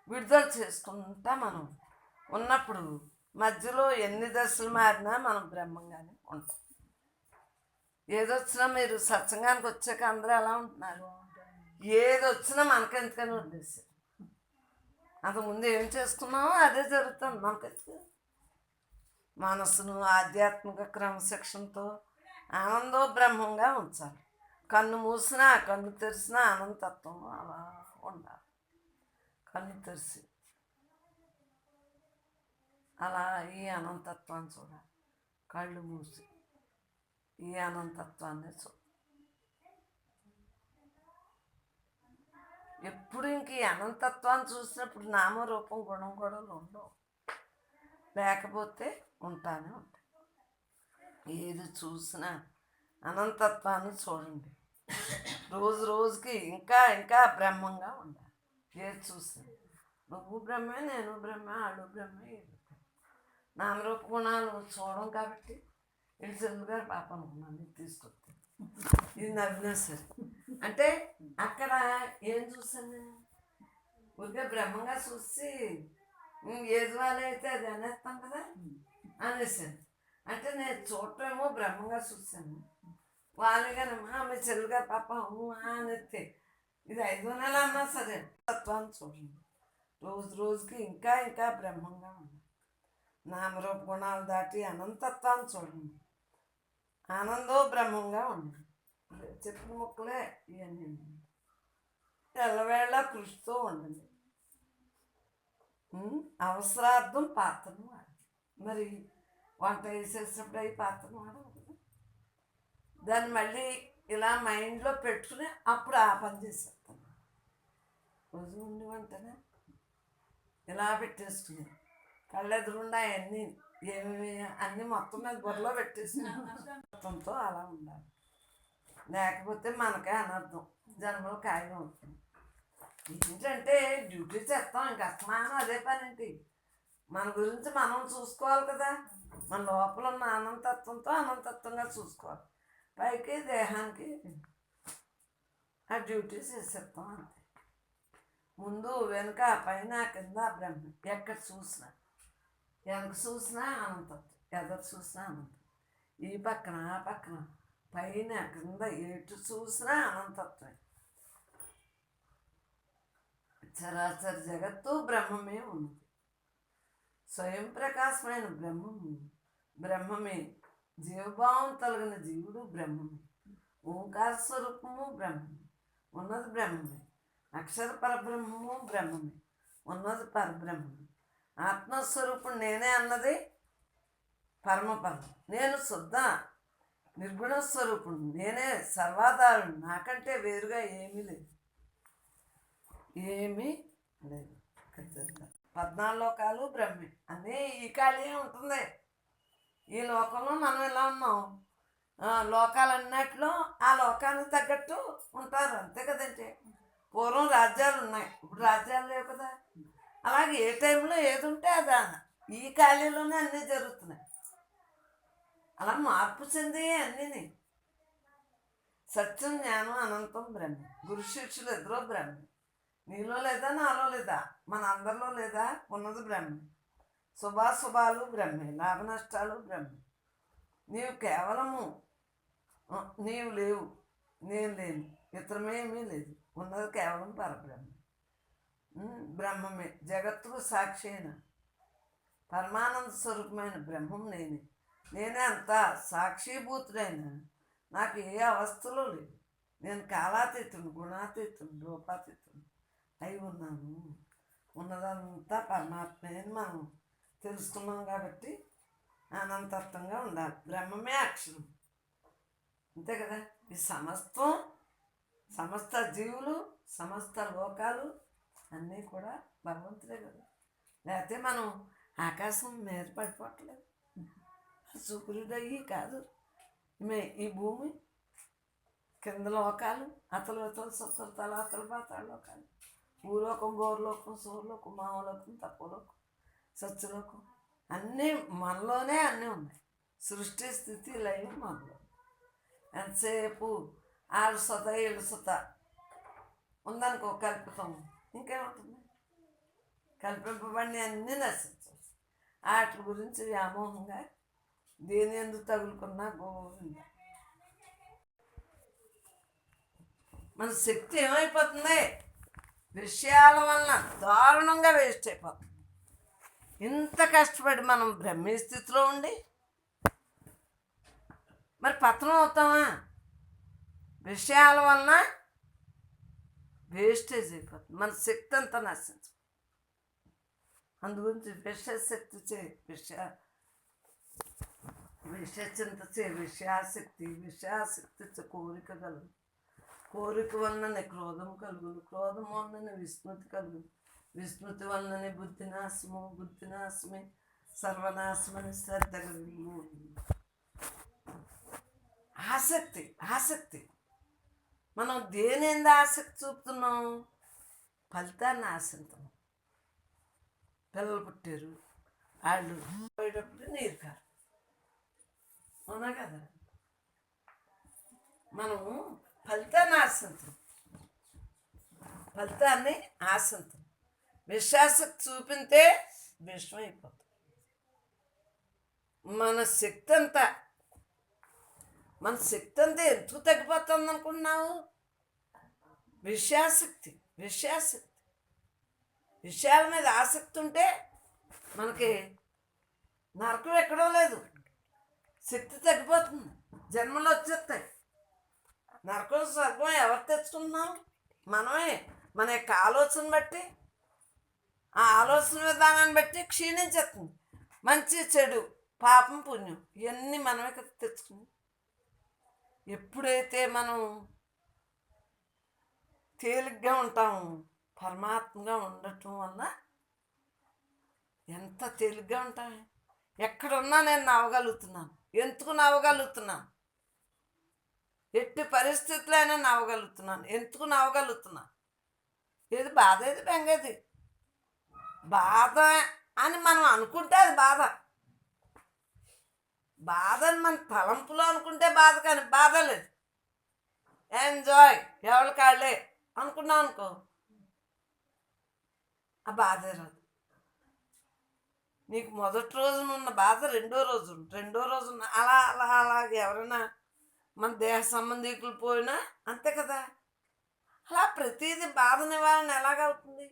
విడుదల చేసుకుంటా మనం ఉన్నప్పుడు మధ్యలో ఎన్ని దశలు మారినా మనం బ్రహ్మంగానే ఉంటాం. ఏదొచ్చినా మీరు సత్సంగానికి వచ్చాక అందరూ ఎలా ఉంటున్నారు? ఏది వచ్చినా మనకెందుకని వదిలేసారు. అంతకుముందు ఏం చేసుకున్నామో అదే జరుగుతుంది మనకెందుకు. మనసును ఆధ్యాత్మిక క్రమశిక్షణతో ఆనందో బ్రహ్మంగా ఉంచాలి. కన్ను మూసినా కన్ను తెరిసినా ఆనందతత్వం అలా ఉండాలి. కన్ను తెరిసి అలా ఈ అనంతత్వాన్ని చూడాలి. కళ్ళు మూసి ఈ అనంతత్వాన్ని చూడాలి. ఎప్పుడు ఇంక ఈ అనంతత్వాన్ని చూసినప్పుడు నామరూపం గుణం కూడా ఉండవు. లేకపోతే ఉంటానే ఉంటాయి. ఏది చూసినా అనంతత్వాన్ని చూడండి. రోజు రోజుకి ఇంకా ఇంకా బ్రహ్మంగా ఉండాలి. ఏది చూసినా నువ్వు బ్రహ్మే, నేను బ్రహ్మే, ఆడు బ్రహ్మే. నామరూప గుణాలు చూడడం కాబట్టి ఇది చంద్ర గారు పాప అనుకున్నాను ఇది తీసుకొస్తే ఇది నవ్వినా సరే. అంటే అక్కడ ఏం చూసాను? ఊరికే బ్రహ్మంగా చూసి ఏది వాళ్ళైతే అది అనేస్తాం కదా అనేసాను. అంటే నేను చూడటమేమో బ్రహ్మంగా చూశాను. వాళ్ళేగానమ్మా మీ చెల్లిగా పాప అనేస్తే ఇది 5 నెలలు అన్నా సరే తత్వాన్ని చూడండి. రోజు రోజుకి ఇంకా ఇంకా బ్రహ్మంగా ఉంది. నామరూప గుణాలు దాటి అనంతత్వాన్ని చూడండి. ఆనందో బ్రహ్మంగా ఉంది. చెప్పిన మొక్కలే ఇవన్నీ. ఎల్లవేళ కృషితో ఉండండి. అవసరార్థం పాత్రను వాడాలి. మరి వంట వేసేసినప్పుడు అవి పాత్రను వాడాలి కదా. దాన్ని మళ్ళీ ఇలా మైండ్లో పెట్టుకుని అప్పుడు ఆ పని చేసేస్తాను. రోజు ఉండి వంటనే ఇలా పెట్టేసుకుని కళ్ళెదురుండా అవన్నీ ఏమేమి అన్నీ మొత్తం మీద బుర్రలో పెట్టేసుకుంతో అలా ఉండాలి. లేకపోతే మనకే అనర్థం, జన్మలో ఖాయం అవుతుంది. ఏంటంటే డ్యూటీ చేస్తాం, ఇంకా అసమానం అదే పని ఏంటి. మన గురించి మనం చూసుకోవాలి కదా. మన లోపల ఉన్న అనంతత్వంతో అనంతత్వంగా చూసుకోవాలి. పైకి దేహానికి ఆ డ్యూటీ చేసేస్తాం అంతే. ముందు వెనుక పైన కింద బ్రహ్మ. ఎక్కడ చూసినా వెనక చూసినా అనంతత్వం, ఎదురు చూసినా అనంతం. ఈ పక్కన ఆ పక్కన పైన కింద ఎటు చూసినా అనంతత్వమే. చరాచర జగత్తు బ్రహ్మమే ఉన్నది. స్వయం ప్రకాశమైన బ్రహ్మము బ్రహ్మమే. జీవభావం తొలగిన జీవుడు బ్రహ్మమే. ఓంకార స్వరూపము బ్రహ్మమే, ఉన్నది బ్రహ్మమే. అక్షర పరబ్రహ్మము బ్రహ్మమే, ఉన్నది పరబ్రహ్మమే. ఆత్మస్వరూపుడు నేనే అన్నది పరమపదం. నేను శుద్ధ నిర్గుణ స్వరూపుడు, నేనే సర్వాధారుడు. నాకంటే వేరుగా ఏమీ లేదు, ఏమీ లేదు. 14 లోకాలు బ్రహ్మే. అన్నీ ఈ ఖాళీ ఉంటుంది. ఈ లోకంలో మనం ఎలా ఉన్నాం, లోకాలన్నిట్లో ఆ లోకానికి తగ్గట్టు ఉంటారు అంతే కదండి. పూర్వం రాజ్యాలు ఉన్నాయి, ఇప్పుడు రాజ్యాలు లేవు కదా. అలాగే ఏ టైంలో ఏది ఉంటే అది ఈ ఖాళీలోనే అన్నీ జరుగుతున్నాయి. అలా మార్పు చెంది అన్నీ. సత్యం జ్ఞానం అనంతం బ్రహ్మ. గురు శిష్యులు ఇద్దరూ బ్రహ్మ. నీలో లేదా, నాలో లేదా, మన అందరిలో లేదా, ఉన్నది బ్రహ్మ. శుభాశుభాలు బ్రహ్మే, లాభ నష్టాలు బ్రహ్మే. నీవు కేవలము నీవు లేవు, నేను లేను, ఇతరమేమీ లేదు, ఉన్నది కేవలం పరబ్రహ్మ. బ్రహ్మమే జగత్తుకు సాక్షి అయిన పరమానంద స్వరూపమైన బ్రహ్మం నేనే అంతా సాక్షిభూతుడైన నాకు ఏ అవస్థలు లేవు. నేను కాలాతీతుడు, గుణాతీతుడు, రూపాతీతుడు అయి ఉన్నాను. ఉన్నదంతా పరమాత్మే అని మనం తెలుసుకున్నాం కాబట్టి అనంతత్వంగా ఉండాలి. బ్రహ్మమే అక్షరం, అంతే కదా. ఈ సమస్త జీవులు, సమస్త లోకాలు అన్నీ కూడా భగవంతుడే కదా. లేకపోతే మనం ఆకాశం మీద పడిపోవట్లేదు. సూర్యుడయ్యి కాదు, ఈ భూమి కింద లోకాలు, అతలు సత్తలు తలాతలు పాతాళ లోకాలు, భూలోకం, గోరలోకం, సూర్యలోకం, మామలోకం, తక్కువలోకం, సత్యలోకం అన్నీ మనలోనే అన్నీ ఉన్నాయి. సృష్టి, స్థితి, లయం మనలో. ఎంతసేపు ఆడు సొత ఏడు సొత ఉందనుకో కల్పితం, ఇంకేముంటుంది? కల్పింపబడి అన్నీ నశించవచ్చు. వాటి గురించి వ్యామోహంగా దేని ఎందుకు తగులుకున్నా గోవింద. మన శక్తి ఏమైపోతుంది? విషయాల వలన దారుణంగా వేస్ట్ అయిపోతుంది. ఇంత కష్టపడి మనం బ్రహ్మీ స్థితిలో ఉండి మరి పతనం అవుతామా? విషయాల వలన వేస్టేజ్ అయిపోతుంది. మన శక్తి అంతా నశించు. అందుగురించి విషశక్తి విషచింత విషయాశక్తి కోరిక కలుగు. కోరిక వలననే క్రోధం కలుగును, క్రోధం వలననే విస్మృతి కలుగును, విస్మృతి వలననే బుద్ధినాశమే సర్వనాశమని శ్రద్ధ కలుగు. ఆసక్తి మనం దేని ఎందు ఆసక్తి చూపుతున్నాం? ఫలితాన్ని ఆశిస్తున్నాం. పిల్లలు పుట్టారు, వాళ్ళు పోయేటప్పుడు నీరు కారు, అవునా కదా. మనం ఫలితాన్ని ఆశిస్తాం. విశ్వాసక్తి చూపితే విషం అయిపోతుంది. మన శక్తి అంతా ఎందుకు తగ్గిపోతుంది అనుకుంటున్నావు? విషయాశక్తి. విషయాల మీద ఆసక్తి ఉంటే మనకి నరకం ఎక్కడో లేదు. శక్తి తగ్గిపోతుంది, జన్మలు వచ్చేస్తాయి. నరకం స్వర్గం ఎవరు తెచ్చుకుంటున్నాం? మనమే. మన యొక్క ఆలోచన బట్టి, ఆ ఆలోచన విధానాన్ని బట్టి క్షీణించేస్తుంది. మంచి చెడు, పాపం పుణ్యం ఇవన్నీ మనమే కదా తెచ్చుకుని. ఎప్పుడైతే మనం తేలిగ్గా ఉంటాము, పరమాత్మగా ఉండటం వల్ల ఎంత తేలిగ్గా ఉంటామే. ఎక్కడున్నా నేను నవ్వగలుగుతున్నాను. ఎందుకు నవ్వగలుగుతున్నాను? ఎట్టి పరిస్థితుల్లో అయినా నవ్వగలుగుతున్నాను. ఎందుకు నవ్వగలుగుతున్నాను? ఏది బాధ, ఏది బెంగది. బాధ అని మనం అనుకుంటే అది బాధ అని మన తలంపులో అనుకుంటే బాధ, కానీ బాధ లేదు. ఎంజాయ్ ఎవరి కాళ్ళే అనుకున్నాం అనుకో, ఆ బాధే రాదు. నీకు మొదటి రోజున ఉన్న బాధ రెండో రోజు అలాగే ఎవరైనా మన దేహ సంబంధికులు పోయినా అంతే కదా. అలా ప్రతిదీ బాధ నివారణ ఎలాగవుతుంది?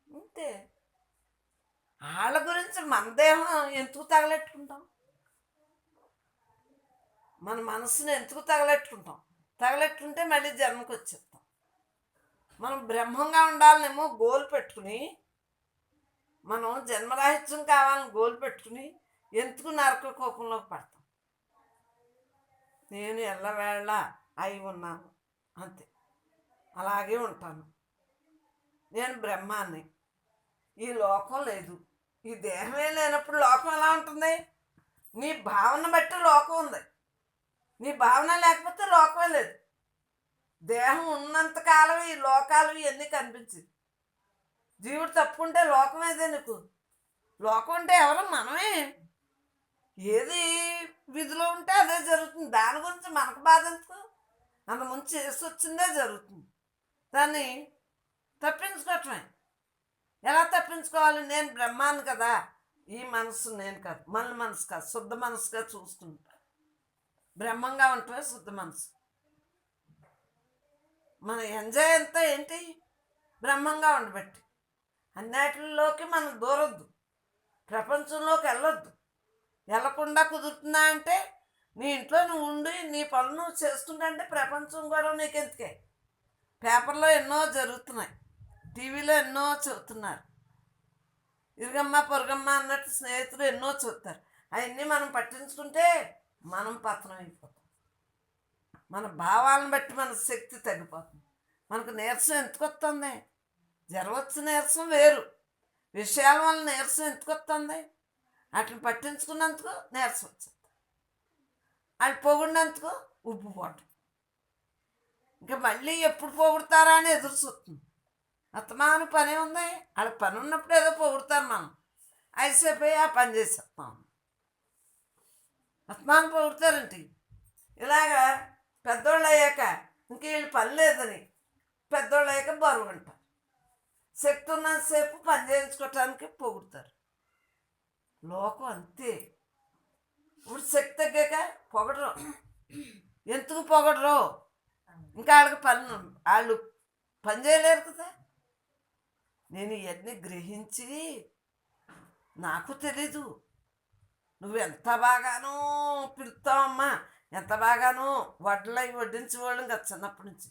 అంతే. వాళ్ళ గురించి మన దేహం ఎందుకు తగలెట్టుకుంటాం? మన మనసుని ఎందుకు తగలెట్టుకుంటే మళ్ళీ జన్మకు వచ్చేస్తాం. మనం బ్రహ్మంగా ఉండాలనేమో గోలు పెట్టుకుని, మనం జన్మరాహిత్యం కావాలని గోలు పెట్టుకుని ఎందుకు నరక కోపంలోకి పడతాం? నేను ఎల్లవేళ అయి ఉన్నాను, అంతే. అలాగే ఉంటాను. నేను బ్రహ్మాన్ని. ఈ లోకం లేదు, ఈ దేహమే లేనప్పుడు లోకం ఎలా ఉంటుంది? నీ భావన బట్టి లోకం ఉంది. నీ భావన లేకపోతే లోకమే లేదు. దేహం ఉన్నంతకాలం ఈ లోకాలు ఇవన్నీ కనిపించింది. జీవుడు తప్పుకుంటే లోకం ఏదే నీకు. లోకం అంటే ఎవరు? మనమే. ఏది విధిలో ఉంటే అదే జరుగుతుంది. దాని గురించి మనకు బాధ ఎందుకు? అంత ముందు చేసి వచ్చిందే జరుగుతుంది. దాన్ని తప్పించుకోవటమే. ఎలా తప్పించుకోవాలి? నేను బ్రహ్మాన్ని కదా, ఈ మనసు నేను కాదు, మన మనసు కాదు, శుద్ధ మనసుగా చూసుకుంటా. బ్రహ్మంగా ఉంటే శుద్ధ మనసు. మన ఎంజాయ్ అంతా ఏంటి? బ్రహ్మంగా ఉండబట్టి. అన్నిటిలోకి మనం దూరొద్దు, ప్రపంచంలోకి వెళ్ళకుండా కుదురుతుందా అంటే నీ ఇంట్లో నువ్వు ఉండి నీ పనులు నువ్వు చేసుకుంటే ప్రపంచం కూడా నీకు ఎందుకే. పేపర్లో ఎన్నో జరుగుతున్నాయి, టీవీలో ఎన్నో చెబుతున్నారు, ఇరుగమ్మ పొరుగమ్మ అన్నట్టు స్నేహితులు ఎన్నో చెబుతారు. అవన్నీ మనం పట్టించుకుంటే మనం పతనం అయిపోతాం. మన భావాలను బట్టి మన శక్తి తగ్గిపోతుంది. మనకు నీరసం ఎందుకు వస్తుంది? జ్వరం వచ్చిన నీరసం వేరు, విషయాల వల్ల నీరసం ఎందుకు వస్తుంది? వాటిని పట్టించుకున్నందుకు నీరసం వచ్చింది, వాళ్ళు పొగిడినందుకు ఉబ్బిపోవటం. ఇంకా మళ్ళీ ఎప్పుడు పొగుడతారా అని ఎదురు చూస్తుంది. అత్తమాను పని ఉంది, వాళ్ళకి పని ఉన్నప్పుడు ఏదో పొగుడతారు, మనం అయిపోయి ఆ పని చేసేస్తాం. అత్తమాను పొగుడతారంటే ఇలాగా పెద్దోళ్ళు అయ్యాక ఇంక వీళ్ళు పని లేదని పెద్దోళ్ళు అయ్యాక బరువు అంటారు. శక్తి ఉన్నంతసేపు పని చేయించుకోవటానికి పొగుడతారు. లోకం అంతే. ఇప్పుడు శక్తి తగ్గాక పొగడరు. ఎందుకు పొగడరు? ఇంకా వాళ్ళు పని చేయలేరు కదా. నేను ఇవన్నీ గ్రహించి నాకు తెలీదు, నువ్వు ఎంత బాగానో పిలుస్తావమ్మా, ఎంత బాగానో వడ్లై వడ్డించేవాళ్ళం కదా చిన్నప్పటి నుంచి.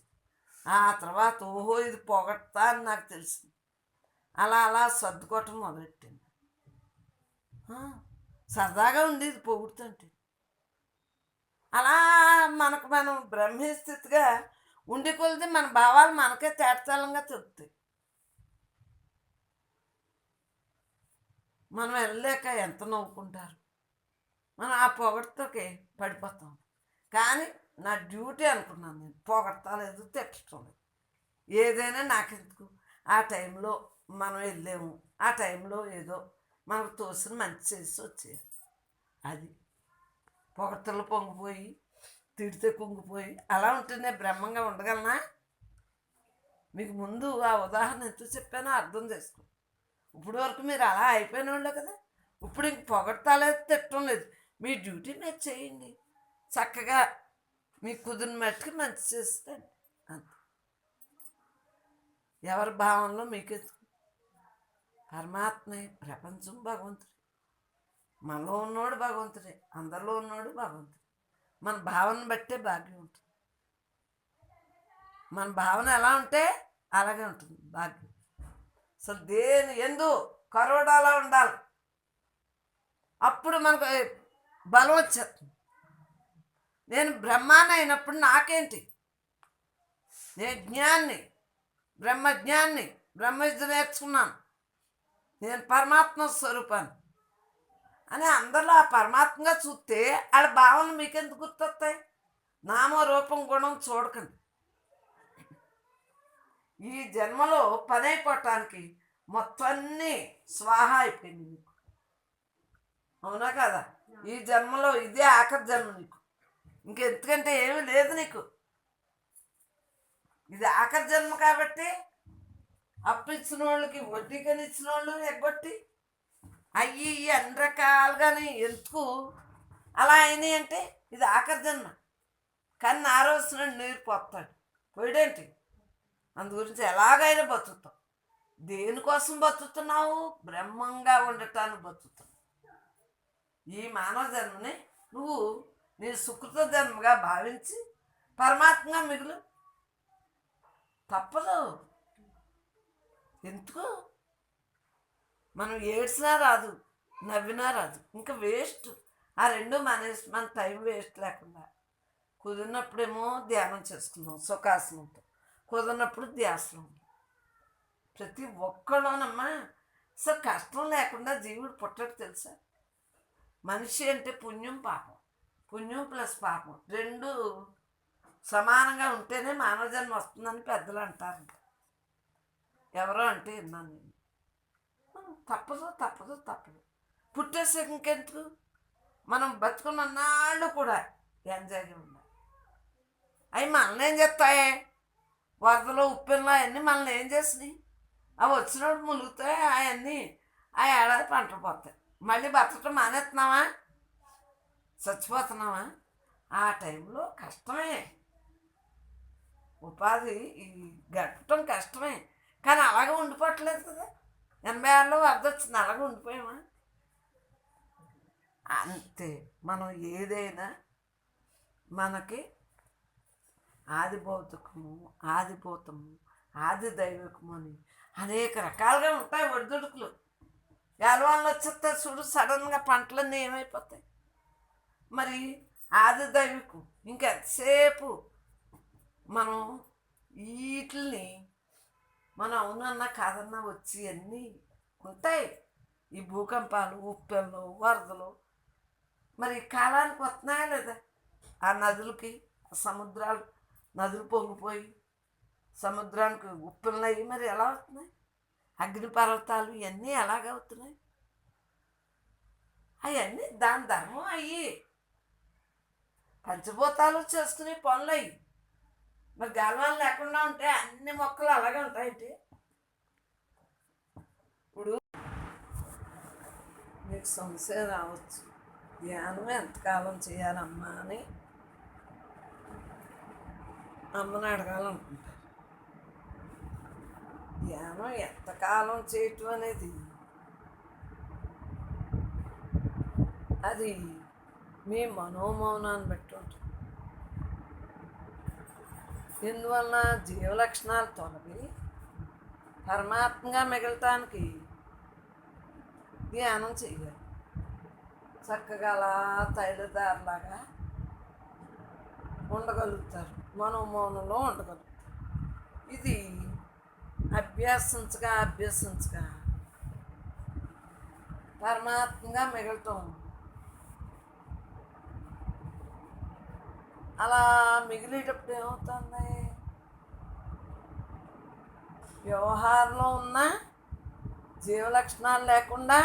ఆ తర్వాత ఓహో ఇది పొగడతా అని నాకు తెలిసింది. అలా సర్దుకోవటం మొదలెట్టింది. సరదాగా ఉండేది పొగుడుతుంటే. అలా మనం బ్రహ్మస్థితిగా ఉండి కొలిది మన భావాలు మనకే తేటతెల్లంగా తెలుస్తాయి. మనం వెళ్ళలేక ఎంత నవ్వుకుంటారు, మనం ఆ పొగడతోకి పడిపోతాం. కానీ నా డ్యూటీ అనుకున్నాను నేను, పొగడతా లేదు, తిట్టడం లేదు. ఏదైనా నాకెందుకు, ఆ టైంలో మనం వెళ్ళాము, ఆ టైంలో ఏదో మనకు తోసిన మంచి చేసి వచ్చేది. అది పొగడ్తలు పొంగిపోయి తిడితే కుంగిపోయి అలా ఉంటేనే బ్రహ్మంగా ఉండగలనా? మీకు ముందు ఆ ఉదాహరణ ఎందుకు చెప్పానో అర్థం చేసుకో. ఇప్పుడు వరకు మీరు అలా అయిపోయిన వాళ్ళే కదా. ఇప్పుడు ఇంక పొగడతాలేదు, తిట్టడం లేదు, మీ డ్యూటీ మీరు చేయండి. చక్కగా మీకు కుదిరిన మట్టుకు మంచి చేస్తాండి అంతే. ఎవరి భావనలో మీకు ఎదుగు. పరమాత్మే, ప్రపంచం భగవంతుడే, మనలో ఉన్నోడు భగవంతుడే, అందరిలో ఉన్నోడు భగవంతుడే. మన భావన బట్టే భాగ్యం ఉంటుంది. మన భావన ఎలా ఉంటే అలాగే ఉంటుంది భాగ్యం. అసలు దేని ఎందు కరోడాలా ఉండాలి, అప్పుడు మనకు బలం వచ్చేస్తుంది. నేను బ్రహ్మాన్ని అయినప్పుడు నాకేంటి, నేను జ్ఞాన్ని, బ్రహ్మజ్ఞాన్ని, బ్రహ్మవిద్య నేర్చుకున్నాను, నేను పరమాత్మ స్వరూపాన్ని అని అందరిలో ఆ పరమాత్మగా చూస్తే వాళ్ళ భావనలు మీకెందుకు గుర్తొస్తాయి? నామ రూపం గుణం చూడకండి. ఈ జన్మలో పని అయిపోవటానికి మొత్తం అన్నీ స్వాహ అయిపోయింది నీకు, అవునా కదా? ఈ జన్మలో ఇదే ఆఖరి జన్మ నీకు, ఇంకెందుకంటే ఏమీ లేదు నీకు. ఇది ఆఖరి జన్మ కాబట్టి అప్పు ఇచ్చిన వాళ్ళకి వడ్డీకని ఇచ్చిన వాళ్ళు ఎగ్గొట్టి అయ్యి అన్ని రకాలుగానే ఎందుకు అలా అయినాయి అంటే ఇది ఆఖరి జన్మ. కానీ నా రోజున నీరు పోతాడు పోయాడేంటి, అందు గురించి ఎలాగైనా బతుకుతావు. దేనికోసం బతుకుతున్నావు? బ్రహ్మంగా ఉండటానికి బతుకుతున్నావు. ఈ మానవ జన్మని నువ్వు నీ సుకృత జన్మగా భావించి పరమాత్మగా మిగులు. తప్పదు. ఎందుకు? మనం ఏడ్చినా రాదు, నవ్వినా రాదు, ఇంకా వేస్ట్. ఆ రెండు మానేసి మన టైం వేస్ట్ లేకుండా కుదిరినప్పుడేమో ధ్యానం చేసుకుందాం సుఖాసనంతో, కుదిరినప్పుడు ధ్యాసనం. ప్రతి ఒక్కళ్ళోనమ్మా అసలు కష్టం లేకుండా జీవుడు పుట్టడు తెలుసా? మనిషి అంటే పుణ్యం పాపం, పుణ్యం ప్లస్ పాపం రెండు సమానంగా ఉంటేనే మానవ జన్మ వస్తుందని పెద్దలు అంటారు. ఎవరో అంటే విన్నాను నేను. తప్పదు. పుట్టేసే ఇంకెందుకు? మనం బతుకున్న నాళ్ళు కూడా ఎంజాయ్గా ఉండాలి. అవి మనల్ని ఏం చేస్తాయే? వరదలో ఉప్పెన్లో అవన్నీ మనల్ని ఏం చేసినాయి? అవి వచ్చినప్పుడు ములుగుతాయి, అవన్నీ ఆ ఏడాది పంటలు పోతాయి. మళ్ళీ బతకటం మానేస్తున్నావా? చచ్చిపోతున్నావా? ఆ టైంలో కష్టమే, ఉపాధి గడపటం కష్టమే. కానీ అలాగే ఉండిపోవట్లేదు కదా. 86లో వరద వచ్చింది, అలాగే ఉండిపోయామా? అంతే. మనం ఏదైనా మనకి ఆది భౌతికము, ఆది భూతము, ఆది దైవికము అని అనేక రకాలుగా ఉంటాయి ఒడిదుడుకులు. ఎలవాళ్ళు వచ్చేస్తే చూడు, సడన్గా పంటలన్నీ ఏమైపోతాయి. మరి ఆది దైవికం ఇంకెంతసేపు మనం వీటిని మనం అవునన్నా కాదన్నా వచ్చి అన్నీ ఉంటాయి. ఈ భూకంపాలు, ఉప్పెళ్ళు, వరదలు మరి కాలానికి వస్తున్నాయా లేదా? ఆ నదులకి, ఆ సముద్రాలు, నదులు పొంగిపోయి సముద్రానికి ఉప్పెళ్ళయి మరి ఎలా అవుతున్నాయి? అగ్నిపర్వతాలు ఇవన్నీ ఎలాగవుతున్నాయి? అవన్నీ దాని ధర్మం అయ్యి పంచభూతాలు చేసుకునే పనులు అయ్యి. మరి గాలివాన లేకుండా ఉంటే అన్ని మొక్కలు అలాగే ఉంటాయంటే. ఇప్పుడు మీకు సంశయం రావచ్చు, ధ్యానం ఎంతకాలం చేయాలమ్మా అని అమ్మని అడగాలనుకుంటారు. ధ్యానం ఎంతకాలం చేయటం అనేది అది మీ మనోమౌనాన్ని బట్టి ఉంటుంది. ఎందువలన జీవలక్షణాలు తొలగి పరమాత్మగా మిగలటానికి ధ్యానం చేయాలి. చక్కగా అలా తైలదారులాగా ఉండగలుగుతారు, మనోమౌనంలో ఉండగలుగుతారు. ఇది అభ్యసించగా పరమాత్మగా మిగలటం. అలా మిగిలేటప్పుడు ఏమవుతుంది? వ్యవహారంలో ఉన్న జీవలక్షణాలు లేకుండా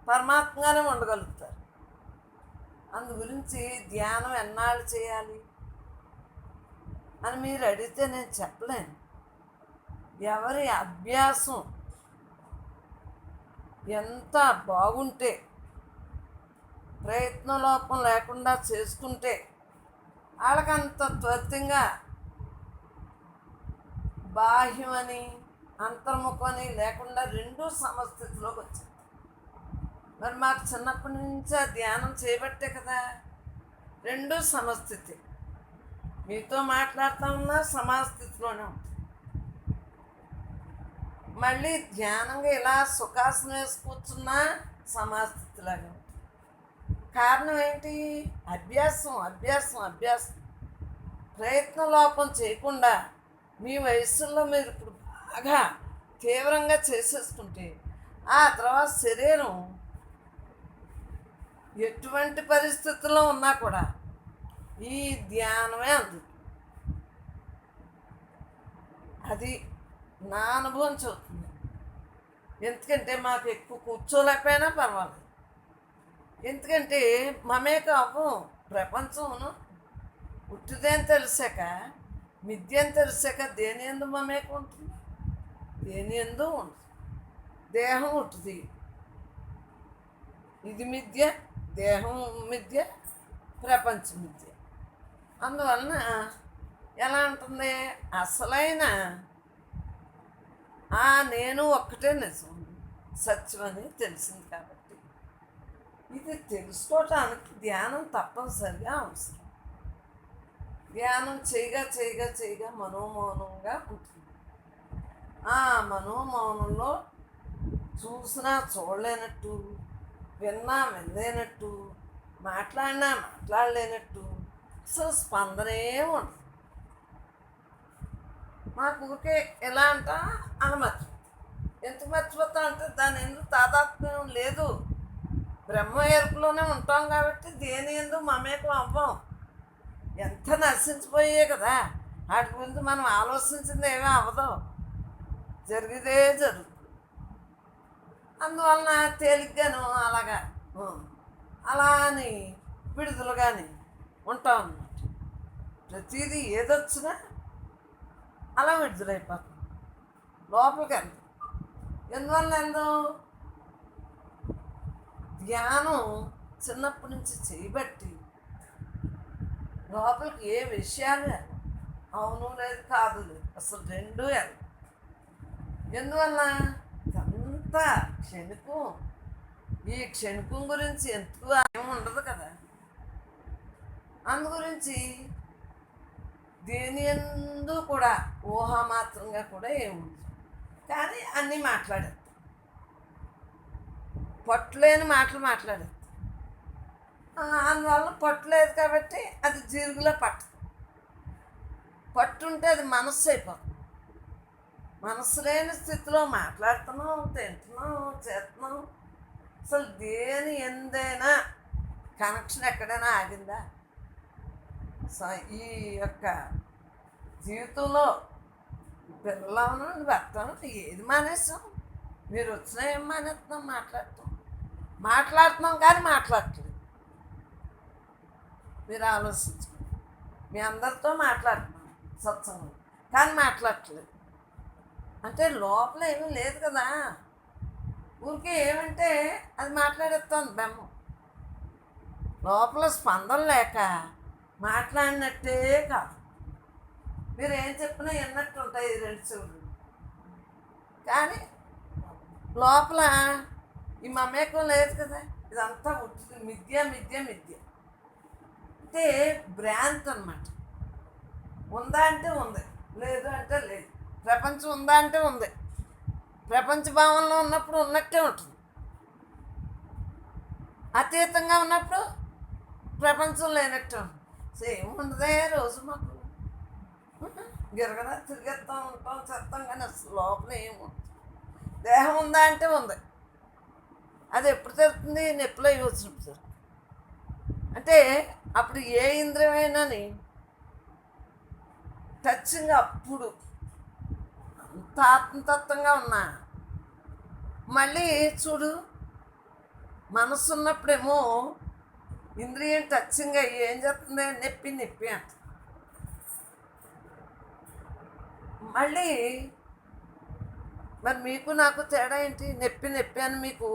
పరమాత్మగానే ఉండగలుగుతారు. అందు గురించి ధ్యానం ఎన్నాళ్ళు చేయాలి అని మీరు అడిగితే నేను చెప్పలేను. ఎవరి అభ్యాసం ఎంత బాగుంటే, ప్రయత్నలోపం లేకుండా చేసుకుంటే వాళ్ళకంత త్వరితంగా బాహ్యమని అంతర్ముఖమని లేకుండా రెండూ సమస్థితిలోకి వచ్చింది. మరి మాకు చిన్నప్పటి నుంచి ఆ ధ్యానం చేయబట్టే కదా రెండూ సమస్థితి. మీతో మాట్లాడుతూ ఉన్నా సమాస్థితిలోనే ఉంటుంది. మళ్ళీ ధ్యానంగా ఇలా సుఖాసనం వేసి కూర్చున్నా సమాస్థితిలాగా ఉంటుంది. కారణం ఏంటి? అభ్యాసం. ప్రయత్నలోపం చేయకుండా మీ వయసులో మీరు ఇప్పుడు బాగా తీవ్రంగా చేసేసుకుంటే ఆ తర్వాత శరీరం ఎటువంటి పరిస్థితుల్లో ఉన్నా కూడా ఈ ధ్యానమే అందుతుంది. అది నా అనుభవం చెబుతుంది. ఎందుకంటే మాకు ఎక్కువ కూర్చోలేకపోయినా పర్వాలేదు. ఎందుకంటే మమేక అవ్వం. ప్రపంచమును ఉట్టిదేని తెలిసాక, మిథ్యని తెలిసాక దేని ఎందు మమేక ఉంటుంది? దేని ఎందు ఉంటుంది. దేహం ఉంటుంది, ఇది మిథ్య, దేహం మిథ్య, ప్రపంచం మిథ్య. అందువలన ఎలా ఉంటుంది? అసలైన నేను ఒక్కటే నిజం, సత్యమని తెలిసింది. కాబట్టి ఇది తెలుసుకోవటానికి ధ్యానం తప్పనిసరిగా అవసరం. ధ్యానం చేయగా మనోమౌనంగా ఉంటుంది. ఆ మనోమౌనంలో చూసినా చూడలేనట్టు, విన్నా వినలేనట్టు, మాట్లాడినా మాట్లాడలేనట్టు అసలు స్పందనే ఉండదు. మాకు ఊరికే ఎలా అంట అని మర్చిపోతాం. ఎందుకు మర్చిపోతాం అంటే దాని ఎందుకు తాదాత్మ్యం లేదు. బ్రహ్మ ఎరుపులోనే ఉంటాం కాబట్టి దేని ఎందుకు మమేకం అవ్వం. ఎంత నశించిపోయే కదా, వాటి గురించి మనం ఆలోచించింది ఏమీ అవ్వదు, జరిగితే జరుగుతుంది. అందువలన తేలిగ్గాను అలాగా అలా అని విడుదలగాని ఉంటాం అన్నమాట. ప్రతిదీ ఏదొచ్చినా అలా విడుదలైపోతుంది, లోపలికి వెళ్తాం. ఎందువల్ల వెళ్దాం? ధ్యానం చిన్నప్పటి నుంచి చేయబట్టి లోపలికి ఏ విషయాలు అవును లేదు కాదు లేదు, అసలు రెండూ వెళ్ళదు. ఎందువల్ల అంత ఇదంతా క్షణికం. ఈ క్షణికం గురించి ఎందుకు ఏమి ఉండదు కదా. అందు గురించి దేని ఎందు కూడా ఊహామాత్రంగా కూడా ఏముంది. కానీ అన్నీ మాట్లాడేది, పట్టులేని మాటలు మాట్లాడేది. అందువల్ల పట్టులేదు కాబట్టి అది జీరుగులో పట్టదు. పట్టుంటే అది మనస్సు అయిపోతుంది. మనస్సు లేని స్థితిలో మాట్లాడుతున్నాం, తింటున్నాం, చేస్తున్నాం. అసలు దేని ఎందైనా కనెక్షన్ ఎక్కడైనా ఆగిందా? ఈ యొక్క జీవితంలో పిల్లలను భర్తను ఏది మానేస్తాం? మీరు వచ్చినా ఏం మానేస్తున్నాం? మాట్లాడుతున్నాం కానీ మాట్లాడట్లేదు. మీరు ఆలోచించండి. మీ అందరితో మాట్లాడుతున్నాం సత్సంగం, కానీ మాట్లాడట్లేదు. అంటే లోపల ఏమీ లేదు కదా. ఊరికే ఏమంటే అది మాట్లాడేస్తాను బెమ్మం. లోపల స్పందన లేక మాట్లాడినట్టే కాదు. మీరు ఏం చెప్పినా విన్నట్టు ఉంటాయి ఈ రెండు చెవులు. కానీ లోపల ఈ మమేకం లేదు కదా. ఇదంతా ఉంటుంది మిథ్య మిథ్య మిథ్య. అంటే భ్రాంతి అన్నమాట. ఉందా అంటే ఉంది, లేదు అంటే లేదు. ప్రపంచం ఉందా అంటే ఉంది. ప్రపంచ భావంలో ఉన్నప్పుడు ఉన్నట్టే ఉంటుంది. అతీతంగా ఉన్నప్పుడు ప్రపంచం లేనట్టు ఉంటుంది. సేమ్ ఉండదే రోజు మాకు. గిరగదా తిరిగేస్తాం, ఉంటాం, చేస్తాం, కానీ అసలు లోపల ఏముంటుంది. దేహం ఉందా అంటే ఉంది. అది ఎప్పుడు తెలుస్తుంది? నొప్పులు అవి వచ్చినప్పుడు తెలుస్తుంది. అంటే అప్పుడు ఏ ఇంద్రియమైనాని టచ్చింగ్ అప్పుడు అంత ఆత్మతత్వంగా ఉన్నా. మళ్ళీ చూడు, మనసు ఉన్నప్పుడేమో ఇంద్రియం టచ్చింగ్ అయ్యి ఏం చేస్తుంది? నొప్పి నొప్పి అంట. మళ్ళీ మరి మీకు నాకు తేడా ఏంటి? నొప్పి నొప్పి అని మీకు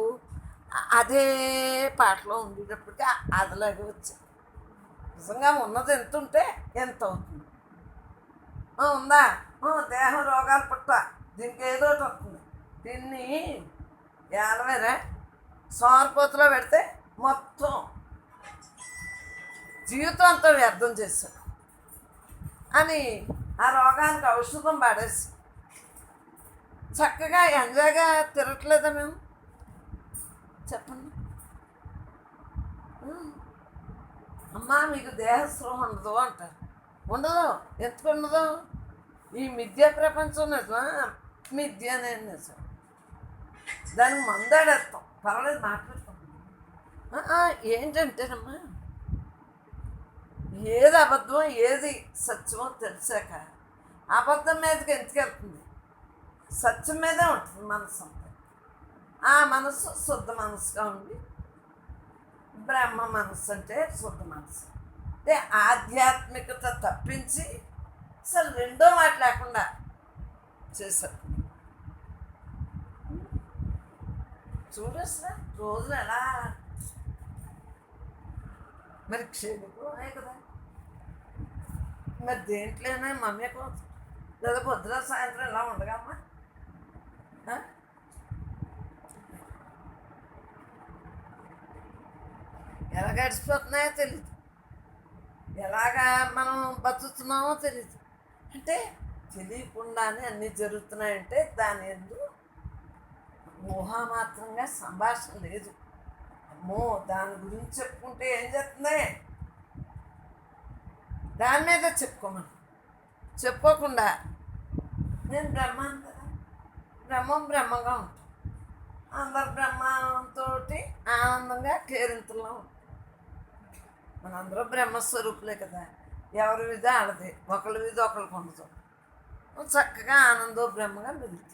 అదే పాటలో ఉండేటప్పటికీ అదిలాగే వచ్చింది. నిజంగా ఉన్నది ఎంత ఉంటే ఎంత అవుతుంది? ఉందా? దేహం రోగాలు పుట్ట, దీనికి ఏదో ఒకటి వస్తుంది. దీన్ని ఏలవేరా సోమరిపోతులో పెడితే మొత్తం జీవితం అంతా వ్యర్థం చేశాడు అని ఆ రోగానికి ఔషధం పాడేసి చక్కగా ఎంజాయ్గా తిరగట్లేదా మేము? చెప్పండి. అమ్మా మీకు దేహస్పృహ ఉండదు అంటారు. ఉండదు. ఎందుకు ఉండదు? ఈ మిథ్యా ప్రపంచం నిజమా? మిథ్య అనేది నిజం. దానికి మందాడేస్తాం, పర్వాలేదు మాట్లాడతాం. ఏంటంటేనమ్మా, ఏది అబద్ధమో ఏది సత్యమో తెలిసాక అబద్ధం మీదకి ఎందుకు వెళ్తుంది? సత్యం మీదే ఉంటుంది మనసు అంతా. ఆ మనసు శుద్ధ మనసుగా ఉండి, బ్రహ్మ మనసు అంటే శుద్ధ మనసు. అంటే ఆధ్యాత్మికత తప్పించి అసలు రెండో మాట లేకుండా చేశారు. చూడు అసలు రోజులు ఎలా మరి క్షేమికులే కదా. మరి దేంట్లోనే మమ్మీకు లేదా పొద్దున సాయంత్రం ఎలా ఉండగమ్మా? ఎలా గడిచిపోతున్నాయో తెలీదు, ఎలాగా మనం బతుకుతున్నామో తెలీదు. అంటే తెలియకుండానే అన్నీ జరుగుతున్నాయంటే దాని ఎందు ఊహామాత్రంగా సంభాషణ లేదు. అమ్మో దాని గురించి చెప్పుకుంటే ఏం చేస్తుంది? దాని మీద చెప్పుకోమని చెప్పుకోకుండా నేను బ్రహ్మాను కదా, బ్రహ్మంగా ఉంటాను. అందరు బ్రహ్మంతో ఆనందంగా కేరింతలో ఉంటాం. మనందరూ బ్రహ్మస్వరూపులే కదా. ఎవరి విధి ఆడది, ఒకరి విధి ఒకరికి ఉండదు. చక్కగా ఆనందో బ్రహ్మగా మిగులుతుంది.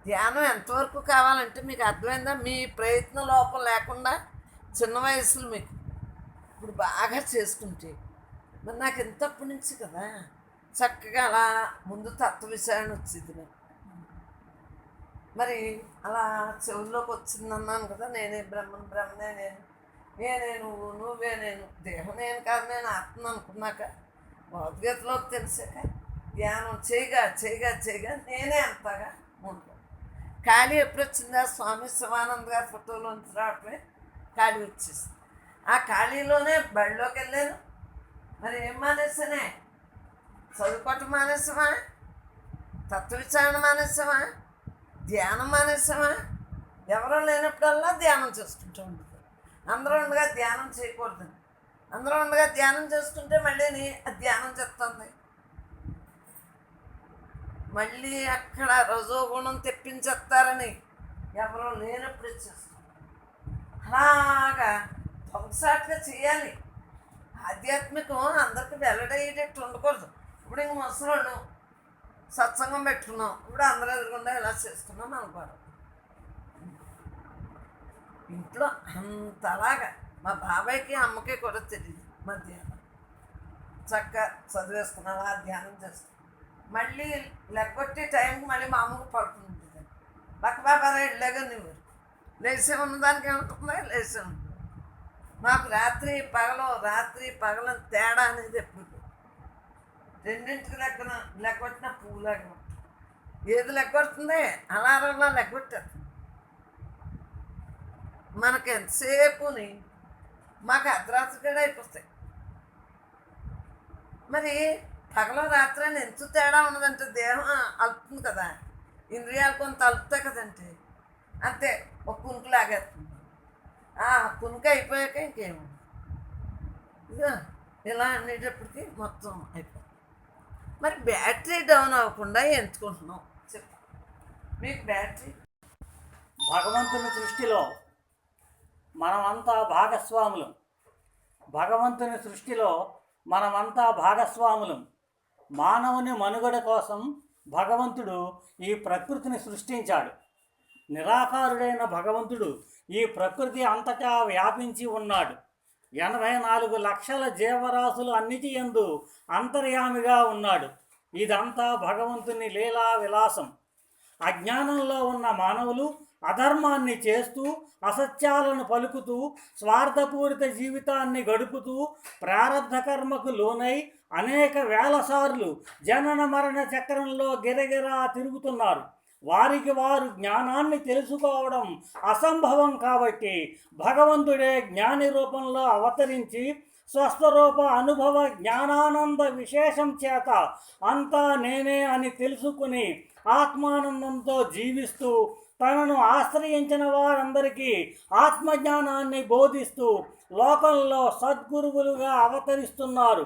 ధ్యానం ఎంతవరకు కావాలంటే మీకు అర్థమైందా? మీ ప్రయత్న లోపం లేకుండా చిన్న వయసులో మీకు ఇప్పుడు బాగా చేసుకుంటే, మరి నాకు ఎంతప్పటి నుంచి కదా చక్కగా అలా ముందు తత్వ విషయాన్ని వచ్చింది. నాకు మరి అలా చెవుల్లోకి వచ్చిందన్నాను కదా, నేనే బ్రహ్మనే నేను, నేనే నువ్వు, నువ్వే నేను, దేహం నేను కాదు నేను ఆత్మ అనుకున్నాక, భగవద్గీతలోకి తెలిసాక ధ్యానం చేయగా నేనే అంతగా ఉంటాను. ఖాళీ ఎప్పుడు వచ్చిందా స్వామి శివానంద్ గారి ఫోటోలోంచి రావటమే ఖాళీ వచ్చేసింది. ఆ ఖాళీలోనే బడిలోకి వెళ్ళాను. మరి ఏం మానేసానే? చదువుకోవటం మానేసామా? తత్వ విచారణ మానేసామా? ధ్యానం మానేసామా? ఎవరో లేనప్పుడల్లా ధ్యానం చేసుకుంటూ ఉంటుంది. అందరూ ఉండగా ధ్యానం చేయకూడదని, అందరూ ఉండగా ధ్యానం చేసుకుంటే మళ్ళీ అది ధ్యానం చెప్తుంది. మళ్ళీ అక్కడ రజోగుణం తెప్పించేస్తారని ఎవరో లేనప్పుడు ఇచ్చేస్తాం. అలాగా దొంగసాటుగా చేయాలి. ఆధ్యాత్మికం అందరికి వెల్లడయ్యేటట్టు ఉండకూడదు. ఇప్పుడు ఇంక ముసలోళ్ళు సత్సంగం పెట్టుకున్నాం, ఇప్పుడు అందరూ ఎదురుకుండా ఇలా చేసుకున్నాం అనుకోరు. ఇంట్లో అంతలాగా మా బాబాయ్కి అమ్మకి కూడా తెలియదు. మధ్యాహ్నం చక్కగా చదివేసుకున్నావా, ధ్యానం చేసుకున్నాం, మళ్ళీ లెక్కొట్టి టైంకి మళ్ళీ మా అమ్మకు పడుకుని ఉంటుంది. పక్క బాబారా ఇళ్ళగా నువ్వు లేచే ఉన్నదానికి ఏముంటుందా? లేచే ఉంటుంది. మాకు రాత్రి పగలని తేడా అనేది ఎప్పుడు రెండింటికి లెక్కొట్టిన పువ్వులాగా ఉంటుంది. ఏది లెక్కొడుతుంది? అలారంలా లెక్కొట్టారు. మనకి ఎంతసేపుని మాకు అర్ధరాత్రి కూడా అయిపోతాయి. మరి పగల రాత్రి అని ఎంత తేడా ఉన్నదంటే దేహం అలుపుతుంది కదా, ఇంద్రియాలు కొంత అలుపుతాయి కదంటే, అంతే ఒక కునుకు లాగేస్తుంది. ఆ కునుక అయిపోయాక ఇంకేమో ఇక ఇలా అనేటప్పటికి మొత్తం అయిపోతుంది. మరి బ్యాటరీ డౌన్ అవ్వకుండా ఎంచుకుంటున్నాం చెప్పు. మీకు బ్యాటరీ భగవంతుని సృష్టిలో మనమంతా భాగస్వాములం. భగవంతుని సృష్టిలో మనమంతా భాగస్వాములం. మానవుని మనుగడ కోసం భగవంతుడు ఈ ప్రకృతిని సృష్టించాడు. నిరాకారుడైన భగవంతుడు ఈ ప్రకృతి అంతటా వ్యాపించి ఉన్నాడు. 84 లక్షల జీవరాశులు అన్నిటి యందు అంతర్యామిగా ఉన్నాడు. ఇదంతా భగవంతుని లీలా విలాసం. అజ్ఞానంలో ఉన్న మానవులు అధర్మాన్ని చేస్తూ, అసత్యాలను పలుకుతూ, స్వార్థపూరిత జీవితాన్ని గడుపుతూ, ప్రారబ్ధ కర్మకు లోనై అనేక వేల సార్లు జనన మరణ చక్రంలో గిరగిరా తిరుగుతున్నారు. వారికి వారు జ్ఞానాన్ని తెలుసుకోవడం అసంభవం కాబట్టి భగవంతుడే జ్ఞాని రూపంలో అవతరించి స్వస్వరూప అనుభవ జ్ఞానానంద విశేషం చేత అంతా నేనే అని తెలుసుకుని ఆత్మానందంతో జీవిస్తూ తనను ఆశ్రయించిన వారందరికీ ఆత్మజ్ఞానాన్ని బోధిస్తూ లోకంలో సద్గురువులుగా అవతరిస్తున్నారు.